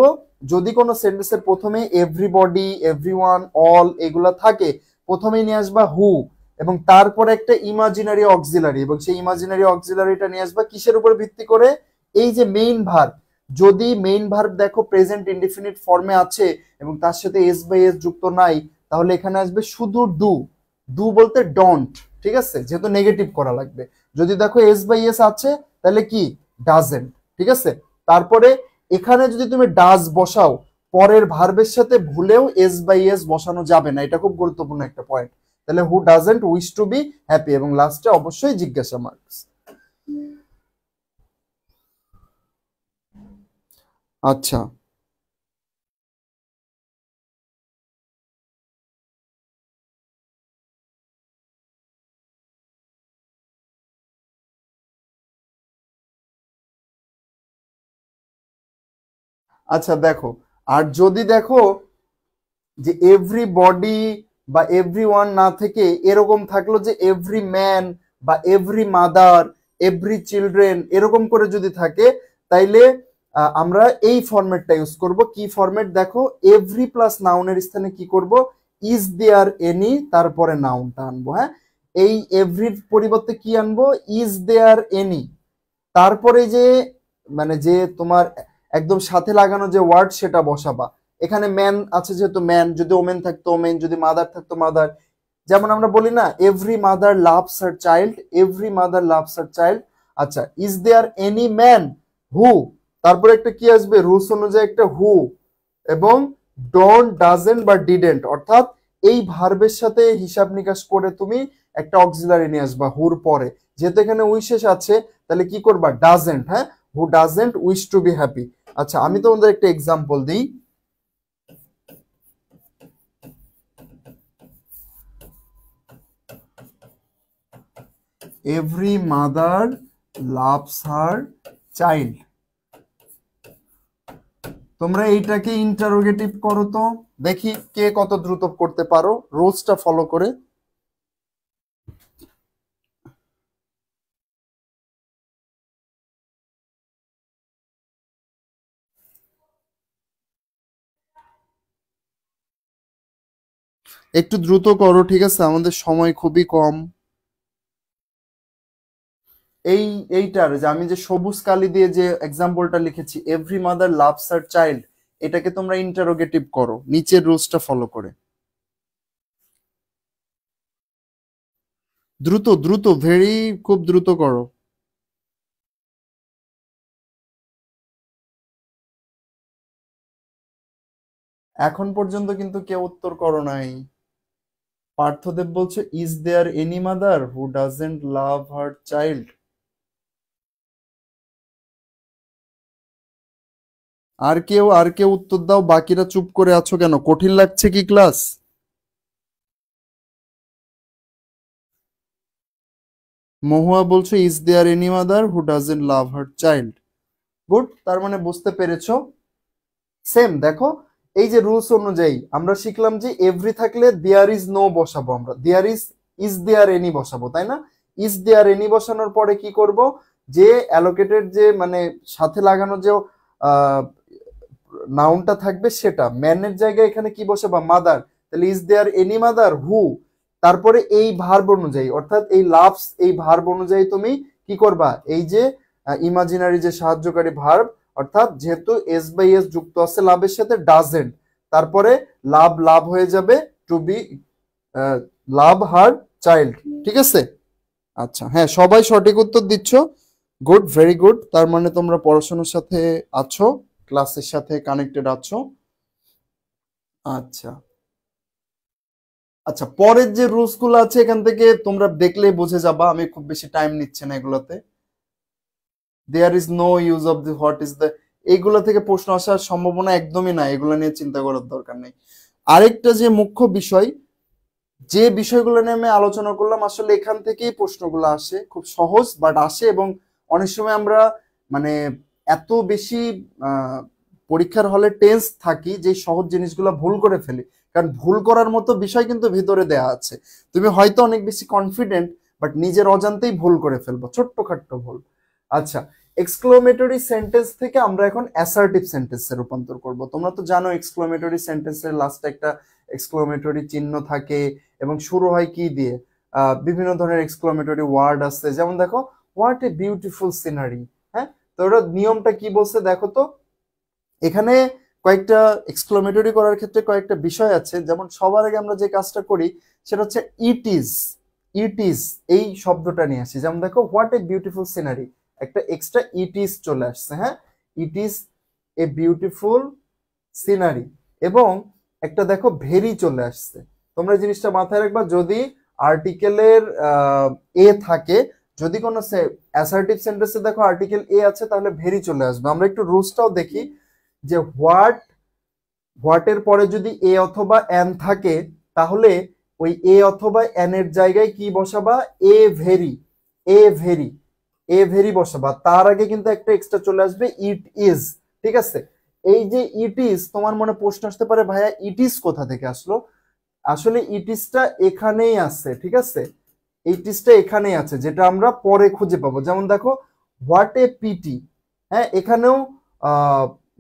যদি কোনো সেন্টেন্সের প্রথমে এভরিবডি, এভরিওয়ান, অল এগুলা থাকে, প্রথমেই নিয়ে আসবা হু, এবং তারপরে একটা ইমাজিনারি অক্সিলারি, এবং সেই ইমাজিনারি অক্সিলারিটা নিয়ে আসবা কিসের উপর ভিত্তি করে? এই যে মেইন ভার্ব, যদি মেইন ভার্ব দেখো প্রেজেন্ট ইনডিফিনিট ফর্মে আছে এবং তার সাথে এস বাই এস যুক্ত নাই, তাহলে এখানে আসবে শুধু ডু। ডু বলতে ডোন্ট, ঠিক আছে, যেহেতু নেগেটিভ করা লাগবে। যদি দেখো এস বাই এস আছে, তাহলে কি ডাজেন্ট। ঠিক আছে, তারপরে এখানে যদি তুমি ডাজ বসাও, পরের ভার্বের সাথে ভুলেও এস বাই এস বসানো যাবে না, এটা খুব গুরুত্বপূর্ণ একটা পয়েন্ট। তাহলে who doesn't wish to be happy, এবং লাস্টে অবশ্যই জিজ্ঞাসা মার্কস। আচ্ছা, আচ্ছা দেখো, আর যদি দেখো যে এভরি বডি বা এভরি ওয়ান না থেকে এরকম থাকলো যে এভরি ম্যান বা এভরি মাদার, এভরি চিলড্রেন এরকম করে যদি থাকে, তাইলে আমরা এই ফরম্যাটটা ইউজ করব। কি ফরম্যাট দেখো, এভরি প্লাস নাউনের স্থানে কি করব, ইজ দেয়ার এনি তারপরে নাউনটা আনবো। হ্যাঁ, এই এভরির পরিবর্তে কি আনবো, ইজ দেয়ার এনি, তারপরে যে মানে যে তোমার একদম সাথে লাগানো যে ওয়ার্ড সেটা বসাবা। এখানে ম্যান আছে যেহেতু ম্যান, যদি ওমেন থাকতো ওমেন, যদি মাদার থাকতো মাদার। যেমন আমরা বলি না, every mother loves her child, every mother loves her child. আচ্ছা, is there any man who, তারপরে একটা কি আসবে, রুলস অনুযায়ী একটা হু, এবং ডোন্ট, ডাজেন্ট বা ডিডেন্ট, অর্থাৎ এই ভার্বের সাথে হিসাব নিকাশ করে তুমি একটা অক্সিলারি নিয়ে আসবা হুর পরে। যেহেতু এখানে উইশেস আছে, তাহলে কি করবা, ডাজেন্ট। হ্যাঁ, who doesn't wish to be happy. আচ্ছা, আমি তোমাদের একটা এক্সাম্পল দিই। Every mother loves her child. তোমরা এইটাকে ইন্টারোগেটিভ করো তো, দেখি কে কত দ্রুত করতে পারো রোজটা ফলো করে। একটু দ্রুত করো, ঠিক আছে, আমাদের সময় খুবই কম। এইটার যে আমি যে সবুজ কালি দিয়ে যে এক্সাম্পলটা লিখেছি, every mother loves her child, এটাকে তোমরা ইন্টারোগেটিভ করো নিচের রুলসটা ফলো করে। দ্রুত দ্রুত, ভেরি খুব দ্রুত করো। এখন পর্যন্ত কিন্তু কেউ উত্তর করো নাই। পার্থদেব বলছে, is there any mother who doesn't love her child? আর কেউ উত্তর দাও, বাকিরা চুপ করে আছো কেন? কঠিন লাগছে কি ক্লাস? মহুয়া বলছো, is there any mother who doesn't love her child? Good, তার মানে বুঝতে পেরেছো। সেম দেখো, এই যে রুলস অনুযায়ী আমরা শিখলাম যে এভরি থাকলে দেয়ার ইজ নো বসাবো, আমরা দেয়ার ইজ দেয়ার এনি বসাবো, তাই না? ইজ দেয়ার এনি বসানোর পরে কি করব, যে অ্যালোকেটেড যে মানে সাথে লাগানো যে নাউনটা থাকবে সেটা ম্যানের জায়গায় এখানে কি বসাবা, মাদার। তাহলে is there any mother who, তারপরে এই ভার্ব অনুযায়ী অর্থাৎ এই লাভস, এই ভার্ব অনুযায়ী তুমি কি করবা, এই যে ইমাজিনারি যে সাহায্যকারী ভার্ব, অর্থাৎ যেহেতু এস বাই এস যুক্ত আছে লাভের সাথে, ডাজেন্ট, তারপরে লাভ লাভ হয়ে যাবে টু বি লাভ হার চাইল্ড। ঠিক আছে? আচ্ছা, হ্যাঁ, সবাই সঠিক উত্তর দিচ্ছ। গুড, ভেরি গুড, তার মানে তোমরা পড়াশোনার সাথে আছো, ক্লাসের সাথে কানেক্টেড আছো। আচ্ছা আচ্ছা, পরের যে রুলস গুলো আছে এখান থেকে তোমরা দেখলেই বুঝে যাবা, আমি খুব বেশি টাইম নিচ্ছে না এগুলোতে। There is no use of the what is the, এইগুলো থেকে প্রশ্ন আসার সম্ভাবনা একদমই নাই, এগুলো নিয়ে চিন্তা করার দরকার নেই। আরেকটা যে মুখ্য বিষয়, যে বিষয়গুলো নিয়ে আমি আলোচনা করলাম, আসলে এখান থেকেই প্রশ্নগুলো আসে, খুব সহজ বাট আসে, এবং অনেক সময় আমরা মানে এত বেশি পরীক্ষার হলে টেন্স থাকি যে সহজ জিনিসগুলো ভুল করে ফেলি, কারণ ভুল করার মতো বিষয় কিন্তু ভিতরে দেয়া আছে। তুমি হয়তো অনেক বেশি কনফিডেন্ট, বাট নিজের অজান্তেই ভুল করে ফেলবো, ছোট্টখাট্ট ভুল। আচ্ছা, এক্সক্লেমেটরি সেন্টেন্স থেকে আমরা এখন অ্যাসার্টিভ সেন্টেন্সে রূপান্তর করব। তোমরা তো জানো এক্সক্লেমেটরি সেন্টেন্সের লাস্টে একটা এক্সক্লেমেটরি চিহ্ন থাকে, এবং শুরু হয় কি দিয়ে, বিভিন্ন ধরনের এক্সক্লেমেটরি ওয়ার্ড আছে, যেমন দেখো, হোয়াট এ বিউটিফুল সিনারি। হ্যাঁ, তো ওটা নিয়মটা কি বলছে দেখো তো। এখানে কয়েকটা এক্সক্লেমেটরি করার ক্ষেত্রে কয়েকটা বিষয় আছে, যেমন সবার আগে আমরা যে কাজটা করি সেটা হচ্ছে ইট ইজ। ইট ইজ এই শব্দটা নিয়ে আসি, যেমন দেখো, হোয়াট এ বিউটিফুল সিনারি, একটা এক্সট্রা ইট ইজ চলে আসছে। হ্যাঁ, ইট ইজ এ বিউটিফুল সিনারি, এবং একটা দেখো ভেরি চলে আসছে। তোমরা জিনিসটা মাথায় রাখবা, যদি আর্টিকেলের এ থাকে, যদি কোনো অ্যাসার্টিভ সেন্টেন্সে দেখো আর্টিকেল এ আছে, তাহলে ভেরি চলে আসবে। আমরা একটু রুলসটাও দেখি, যে হোয়াটের পরে যদি এ অথবা এন থাকে, তাহলে ওই এ অথবা এন এর জায়গায় কি বসাবা, a very, a very, a very বসাবা। তার আগে কিন্তু একটা এক্সট্রা চলে আসবে, ইট ইজ। ঠিক আছে? এই যে ইট ইজ, তোমার মনে প্রশ্ন আসতে পারে, ভাইয়া ইট ইজ কোথা থেকে আসলো? আসলে ইট ইজটা এখানেই আছে। ঠিক আছে, ইট ইজটা এখানেই আছে, যেটা আমরা পরে খুঁজে পাবো। যেমন দেখো, হোয়াট এ পিটি, হ্যাঁ, এখানেও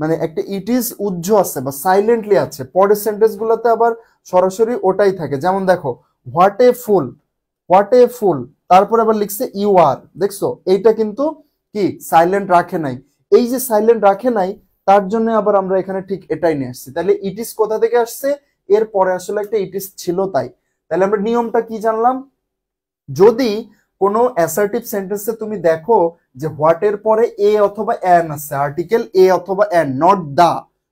মানে একটা ইট ইজ উজ্জ আছে বা সাইলেন্টলি আছে, পরের সেন্টেন্স গুলোতে আবার সরাসরি ওটাই থাকে। যেমন দেখো, what a full, what a ফুল, তারপরে আবার লিখছে ইউ আর, দেখছো এইটা কিন্তু কি সাইলেন্ট রাখে নাই। এই যে সাইলেন্ট রাখে নাই, তার জন্য আবার আমরা এখানে ঠিক এটাই নিয়ে আসছি। তাহলে ইট ইজ কোথা থেকে আসছে, এর পরে আসলে একটা ইট ইজ ছিল, তাই। তাহলে আমরা নিয়মটা কি জানলাম, যদি কোনো অ্যাসার্টিভ সেন্টেন্সে তুমি দেখো যে হোয়াট এর পরে এ অথবা অ্যান আছে, আর্টিকেল এ অথবা অ্যান, নট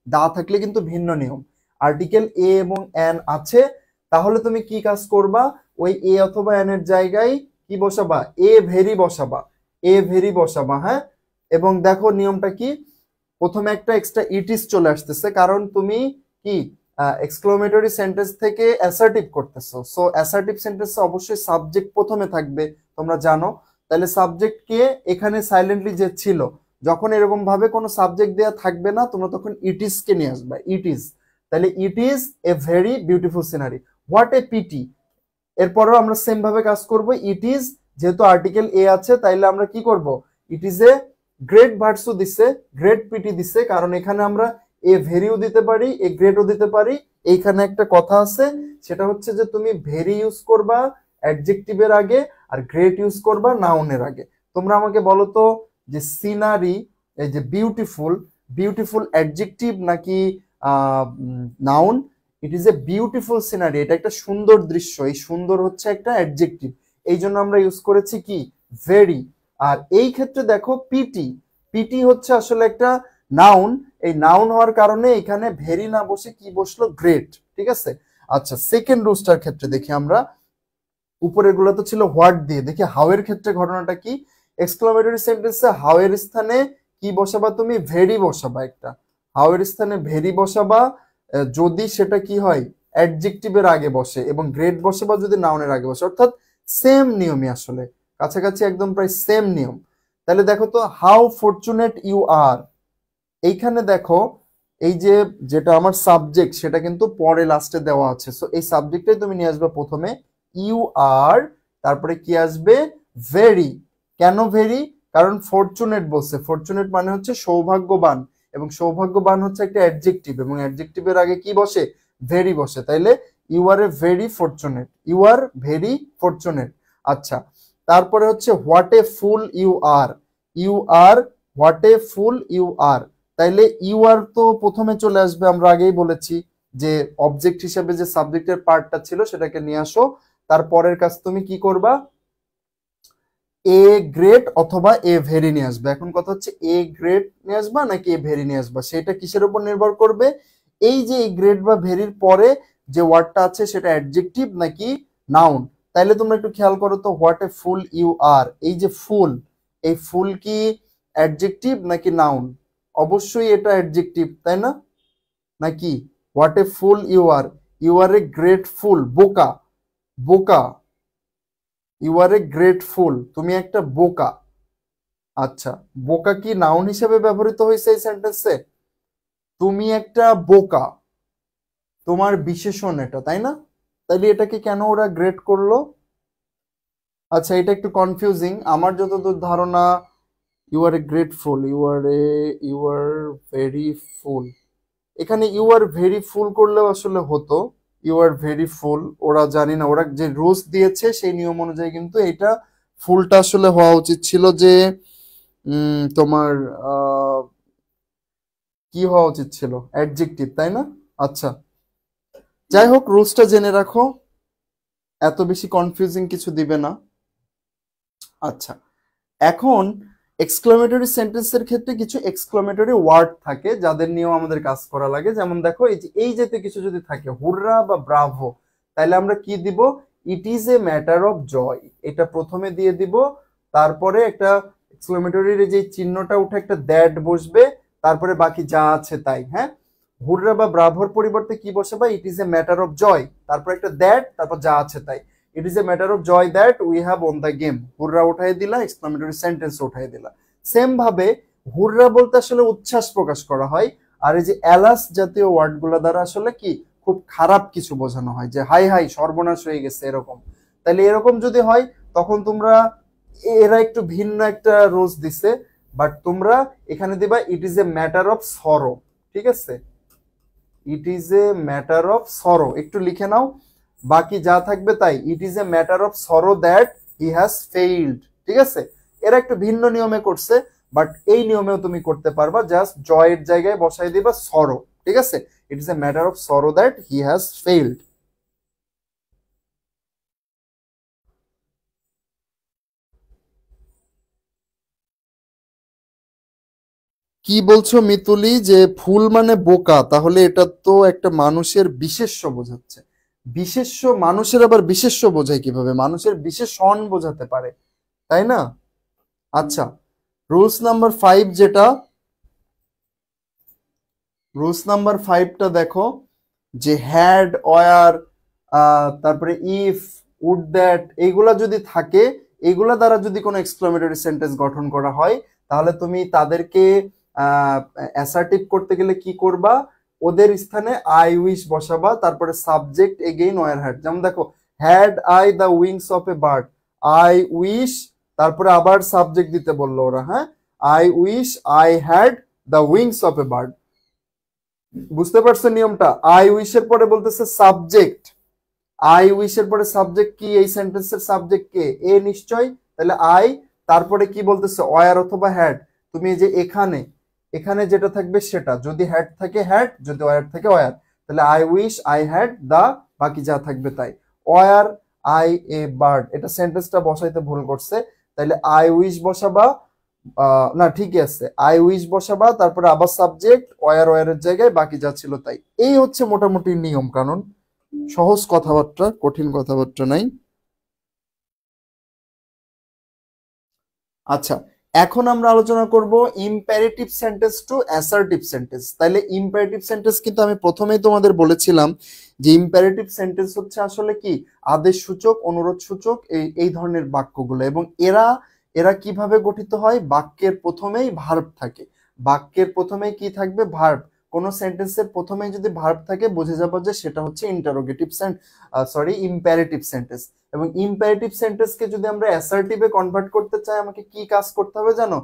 দা থাকলে কিন্তু ভিন্ন নিয়ম। আর্টিকেল এ এবং অ্যান আছে, তাহলে তুমি কি কাজ করবা, ওই এ অথবা অ্যান এর জায়গায় কি বসাবা, এ ভেরি বসাবা, এ ভেরি বসাবা, হ্যাঁ। এবং দেখো নিয়মটা কি, প্রথমে একটা এক্সট্রা ইট ইজ চলে আসতেছে, কারণ তুমি কি এক্সক্লামেটরি সেন্টেন্স থেকে অ্যাসার্টিভ করতেছো। সো অ্যাসার্টিভ সেন্টেন্সে অবশ্যই সাবজেক্ট প্রথমে থাকবে, তোমরা জানো। তাহলে সাবজেক্ট কে এখানে সাইলেন্টলি যে ছিল, যখন এরকম ভাবে কোনো সাবজেক্ট দেয়া থাকবে না, তোমরা তখন ইট ইজ কে নিয়ে আসবে, ইট ইজ। তাহলে it is a very beautiful scenery, what a pity. এরপরেও আমরা সেম ভাবে কাজ করব, ইট ইজ যেহেতু আর্টিকেল এ আছে, তাইলে আমরা কি করব, ইট ইজ এ গ্রেট ভার্সও দিছে, গ্রেট পিটি দিছে, কারণ এখানে আমরা এ ভেরিও দিতে পারি, এ গ্রেটও দিতে পারি। এইখানে একটা কথা আছে, সেটা হচ্ছে যে তুমি ভেরি ইউজ করবা অ্যাডজেক্টিভের আগে, আর গ্রেট ইউজ করবা নাউনের আগে। তোমরা আমাকে বলো তো, যে সিনারি, এই যে বিউটিফুল, বিউটিফুল অ্যাডজেক্টিভ নাকি noun? It is a beautiful scenery, এটা একটা সুন্দর দৃশ্য, এই সুন্দর হচ্ছে একটা অ্যাডজেক্টিভ, এই জন্য আমরা ইউজ করেছি কি ভেরি। আর এই ক্ষেত্রে দেখো পিটি, পিটি হচ্ছে আসলে একটা নাউন, এই নাউন হওয়ার কারণে এখানে ভেরি না বসে কি বসলো, গ্রেট, ঠিক আছে। আচ্ছা, সেকেন্ড রুলসটার ক্ষেত্রে দেখি আমরা, উপরের গুলো তো ছিল হোয়াট দিয়ে, দেখি হাউ এর ক্ষেত্রে ঘটনাটা কি। এক্সক্লামেটরি সেন্টেন্সে হাউ এর স্থানে কি বসাবা, তুমি ভেরি বসাবা, একটা হাউ এর স্থানে ভেরি বসাবা যদি সেটা কি হয়, অ্যাডজেক্টিভের আগে বসে, এবং গ্রেট বসাবা যদি নাউনের আগে বসে, অর্থাৎ সেম নিয়মই, আসলে কাছাকাছি একদম প্রায় সেম নিয়ম। তাহলে দেখো তো, হাউ ফরচুনেট ইউ আর, এইখানে দেখো এই যে যেটা আমার সাবজেক্ট, সেটা কিন্তু পরে লাস্টে দেওয়া আছে। সো এই সাবজেক্টটাই তুমি নিয়ে আসবে প্রথমে, ইউ আর, তারপরে কি আসবে, ভেরি। কেন ভেরি, কারণ ফরচুনেট বলছে, ফরচুনেট মানে হচ্ছে সৌভাগ্যবান, এবং সৌভাগ্যবান হচ্ছে একটা অ্যাডজেক্টিভ, এবং অ্যাডজেক্টিভের আগে কি বসে, ভেরি বসে। তাইলে you are a very fortunate, you are very fortunate. আচ্ছা, তারপরে হচ্ছে what a fool you are, you are what a fool you are. তাইলে ইউ আর তো প্রথমে চলে আসবে, আমরা আগেই বলেছি যে অবজেক্ট হিসেবে যে সাবজেক্টের পার্টটা ছিল সেটাকে নিয়ে আসো। তারপরের কাজ তুমি কি করবা, এ গ্রেট অথবা এ ভেরি নিয়ে আসবে। এখন কথা হচ্ছে এ গ্রেট নিয়ে আসবা নাকি এ ভেরি নিয়ে আসবা, সেটা কিসের উপর নির্ভর করবে, এই যে এই গ্রেট বা ভেরির পরে যে ওয়ার্ডটা আছে সেটা অ্যাডজেক্টিভ নাকি নাউন। তাইলে তোমরা একটু খেয়াল করো তো, হোয়াট এ ফুল ইউ আর, এই যে ফুল, এই ফুল কি অ্যাডজেক্টিভ নাকি নাউন? অবশ্যই এটা অ্যাডজেক্টিভ, তাই না, নাকি? What a fool you are, you are a great fool, বোকা, বোকা, ইউ আর এ গ্রেট ফুল, তুমি একটা বোকা। আচ্ছা, বোকা কি নাউন হিসেবে ব্যবহৃত হয়েছে এই সেন্টেন্সে? তুমি একটা বোকা, তোমার বিশেষণ এটা, তাই না? তাইলে এটাকে কেন ওরা গ্রেট করলো? আচ্ছা, এটা একটু কনফিউজিং, আমার যতদূর ধারণা you are a great fool, you are very fool, এখানে ইউ আর ভেরি ফুল করলেও আসলে হতো, ইউ আর ভেরি ফুল। ওরা জানি না, ওরা যে রুলস দিয়েছে সেই নিয়ম অনুযায়ী কিন্তু এটা ফুলটা আসলে হওয়া উচিত ছিল যে তোমার কি হওয়া উচিত ছিল, অ্যাডজেক্টিভ, তাই না? আচ্ছা, যাই হোক, রুলসটা জেনে রাখো, এত বেশি কনফিউজিং কিছু দিবে না। আচ্ছা, এখন এক্সক্লামেটরি সেন্টেন্সের ক্ষেত্রে কিছু এক্সক্লামেটরি ওয়ার্ড থাকে যাদের নিয়েও আমাদের কাজ করা লাগে। যেমন দেখো, এই জাতীয় কিছু যদি থাকে, হুররা বা ব্রাভো, তাহলে আমরা কি দিব, it is a matter of joy, এটা প্রথমে দিয়ে দিব। তারপরে একটা এক্সক্লামেটরির যে চিহ্নটা উঠে একটা দ্যাট বসবে, তারপরে বাকি যা আছে তাই, হ্যাঁ। হুররা বা ব্রাভোর পরিবর্তে কি বসাবা, it is a matter of joy, তারপর একটা দ্যাট, তারপর যা আছে তাই। It is a matter of joy that we have won the game, hurrah উঠাই দিলা, এক্সক্লামেটরি সেন্টেন্স উঠাই দিলা। সেম ভাবে হুররা বলতে আসলে উচ্ছ্বাস প্রকাশ করা হয়, আর এই যে অ্যালাস জাতীয় ওয়ার্ড গুলা দ্বারা আসলে কি খুব খারাপ কিছু বোঝানো হয়, যে হাই হাই সর্বনাশ হয়ে গেছে এরকম। তাহলে এরকম যদি হয়, তখন তোমরা, এরা একটু ভিন্ন একটা রোজ দিছে, বাট তোমরা এখানে দিবা ইট is a matter of sorrow, ঠিক আছে? ইট is a matter of sorrow একটু লিখে নাও, বাকি যা থাকবে তাই। It is a matter of sorrow that he has failed, ঠিক আছে? এরা একটু ভিন্ন নিয়মে করছে, বাট এই নিয়মেও তুমি করতে পারবা, জাস্ট জয়ের জায়গায় বসাই দিবা সরো, ঠিক আছে? ইট is a matter of sorrow that he has failed. কি বলছো মিতুলি যে ফুল মানে বোকা? তাহলে এটা তো একটা মানুষের বিশেষ্য বোঝাচ্ছে। বিশেষ্য মানুষের আবার বিশেষ্য বোঝায় কিভাবে? মানুষের বিশেষণ বোঝাতে পারে, তাই না? আচ্ছা, রুলস নাম্বার 5 যেটা, রুলস নাম্বার 5টা দেখো, যে হ্যাড, ওয়ার, তারপরে ইফ, উড, দ্যাট, এইগুলা যদি থাকে, এইগুলা দ্বারা যদি কোনো এক্সক্লামেটরি সেন্টেন্স গঠন করা হয়, তাহলে তুমি তাদেরকে অ্যাসার্টিভ করতে গেলে কি করবা? ওদের স্থানে আই উইশ বসাবা, তারপরে সাবজেক্ট এগেইন ওয়ার হ্যাড। যেমন দেখো, had I the wings of a bird, I wish, তারপরে আবার সাবজেক্ট দিতে বললো ওরা, হ্যাঁ, I wish I had the wings of a bird. বুঝতে পারছো নিয়মটা? আই উইশ এর পরে বলতেছে সাবজেক্ট, আই উইশ এর পরে সাবজেক্ট কি? এই সেন্টেন্সের সাবজেক্ট কে? এ নিশ্চয়, তাহলে আই, তারপরে কি বলতেছে? ওয়ার অথবা হ্যাড। তুমি এই যে এখানে, এখানে যেটা থাকবে সেটা, যদি হ্যাড থাকে হ্যাড, যদি ওয়ার থাকে ওয়ার, তাহলে আই উইশ আই হ্যাড দা, বাকি যা থাকবে তাই। ওয়ার আই এ বার্ড, এটা সেন্টেন্সটা বসাইতে ভুল করছে, তাহলে আই উইশ বসাবা, না ঠিকই আছে, আই উইশ বসাবা, তারপরে আবার সাবজেক্ট, ওয়ার ওয়ারের জায়গায়, বাকি যা ছিল তাই। এই হচ্ছে মোটামুটি নিয়ম কানুন, সহজ কথাবার্তা, কঠিন কথাবার্তা নাই। আচ্ছা, এখন আমরা আলোচনা করব imperative sentence to assertive sentence. তাইলে ইম্পারেটিভ সেন্টেন্স কিন্তু আমি প্রথমেই তোমাদের বলেছিলাম যে ইম্পারেটিভ সেন্টেন্স হচ্ছে আসলে কি? আদেশ সূচক, অনুরোধ সূচক, এই ধরনের বাক্যগুলো। এবং এরা এরা কিভাবে গঠিত হয়? বাক্যের প্রথমেই ভার্ব থাকে। বাক্যের প্রথমেই কি থাকবে? ভার্ব। কোন সেন্টেন্সের প্রথমেই যদি ভার্ব থাকে, বুঝে যাবো যে সেটা হচ্ছে ইন্টারোগেটিভ ইম্পারেটিভ সেন্টেন্স। এবং ইম্পারেটিভ সেন্টেন্সকে যদি আমরা অ্যাসার্টিভে কনভার্ট করতে চাই, আমাকে কি কাজ করতে হবে জানো?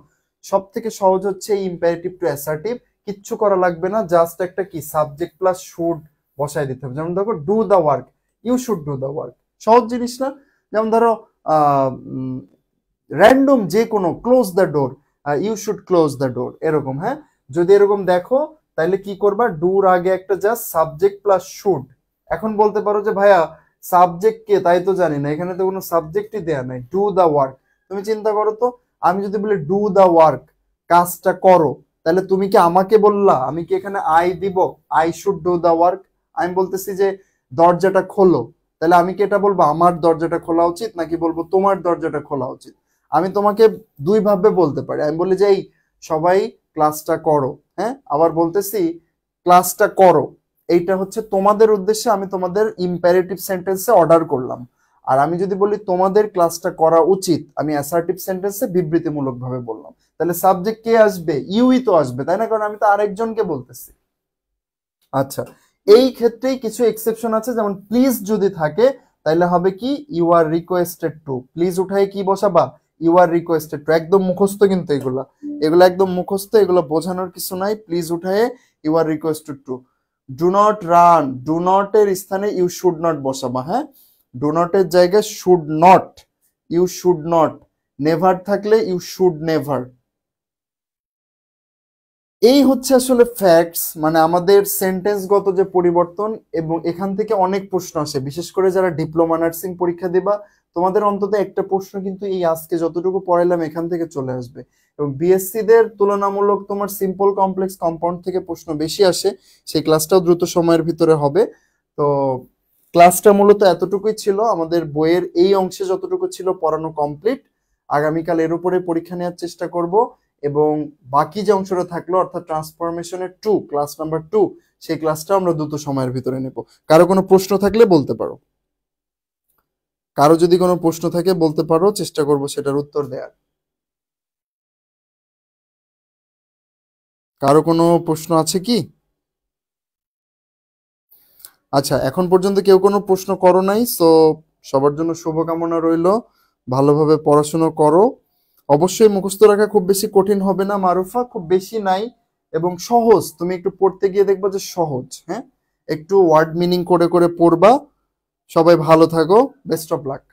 সব থেকে সহজ হচ্ছে ইম্পারেটিভ টু অ্যাসার্টিভ। কিচ্ছু করা লাগবে না, জাস্ট একটা কি সাবজেক্ট প্লাস শুড বসাই দিতে হবে। যেমন দেখো, do the work, you should do the work. সহজ জিনিস না? যেমন ধরো র্যান্ডম যে কোনো, close the door, you should close the door, এরকম। হ্যাঁ, যদি এরকম দেখো, তাহলে কি করবা? ডুর আগে একটা জাস্ট সাবজেক্ট প্লাস শুড। এখন বলতে পারো যে ভাইয়া সাবজেক্ট কে? তাই তো জানি না, এখানে তো কোনো সাবজেক্টই দেয়া নাই। ডু দ্য ওয়ার্ক, তুমি চিন্তা করো তো, আমি যদি বলি ডু দ্য ওয়ার্ক, কাজটা করো, তাহলে তুমি কি আমাকে বললা? আমি কি এখানে আই দিব? I should do the work. আমি বলতেছি যে দরজাটা খোলো, তাহলে আমি কি এটা বলবো আমার দরজাটা খোলা উচিত, নাকি বলবো তোমার দরজাটা খোলা উচিত? আমি তোমাকে দুই ভাবে বলতে পারি। আমি বলি যে এই সবাই ক্লাসটা করো, হ্যাঁ, আবার বলতেছি ক্লাসটা করো। এইটা হচ্ছে তোমাদের উদ্দেশ্যে আমি তোমাদের ইম্পারেটিভ সেন্টেন্সে অর্ডার করলাম। আর আমি যদি বলি তোমাদের ক্লাসটা করা উচিত, আমি অ্যাসার্টিভ সেন্টেন্সে বিবৃতিমূলক ভাবে বললাম। তাহলে সাবজেক্ট কে আসবে? ইউই তো আসবে, তাই না? কারণ আমি তো আরেকজনকে বলতেছি। আচ্ছা, এই ক্ষেত্রেই কিছু এক্সেপশন আছে, যেমন প্লিজ যদি থাকে, তাহলে হবে কি? You are requested to. Please উঠাই কি বসাবা? You are requested to. একদম মুখস্থ কিন্তু এগুলা, এগুলা একদম মুখস্থ, এগুলো বোঝানোর কিছু নাই। প্লিজ উঠায় you are requested to. Do not run, do not এর স্থানে ইউ শুড নট বসাবা। হ্যাঁ, ডু নট এর জায়গায় should not, you should not. Never থাকলে ইউ শুড নেভার। এই হচ্ছে আসলে ফ্যাক্টস, মানে আমাদের সেন্টেন্সগত যে পরিবর্তন। এবং এখান থেকে অনেক প্রশ্ন আসে, বিশেষ করে যারা ডিপ্লোমা নার্সিং পরীক্ষা দিবা, তোমাদের অন্তত একটা প্রশ্ন কিন্তু এই আজকে যতটুকু পড়াইলাম এখান থেকে চলে আসবে। এবং বিএসসি দের তুলনামূলক তোমার সিম্পল কমপ্লেক্স কম্পাউন্ড থেকে প্রশ্ন বেশি আসে। সেই ক্লাসটাও দ্রুত সময়ের ভিতরে হবে। তো ক্লাসটা মূলত এতটুকুই ছিল, আমাদের বইয়ের এই অংশে যতটুকু ছিল পড়ানো কমপ্লিট। আগামীকাল এর উপরে পরীক্ষা নেওয়ার চেষ্টা করব। এবং বাকি যে অংশটা থাকলো, অর্থাৎ ট্রান্সফরমেশনের 2, ক্লাস নাম্বার 2, সেই ক্লাসটা আমরা দ্রুত সময়ের ভিতরে নেব। কারো কোনো প্রশ্ন থাকলে বলতে পারো, কারো যদি কোনো প্রশ্ন থাকে বলতে পারো, চেষ্টা করব সেটার উত্তর দেওয়ার। কারো কোনো প্রশ্ন আছে কি? আচ্ছা, এখন পর্যন্ত কেউ কোনো প্রশ্ন করো নাই, সো সবার জন্য শুভকামনা রইলো। ভালোভাবে পড়াশোনা করো। অবশ্যই মুখস্থ রাখা খুব বেশি কঠিন হবে না মারুফা, খুব বেশি নাই এবং সহজ। তুমি একটু পড়তে গিয়ে দেখবা যে সহজ। হ্যাঁ, একটু ওয়ার্ড মিনিং করে করে পড়বা। সবাই ভালো থাকো, বেস্ট অফ লাক।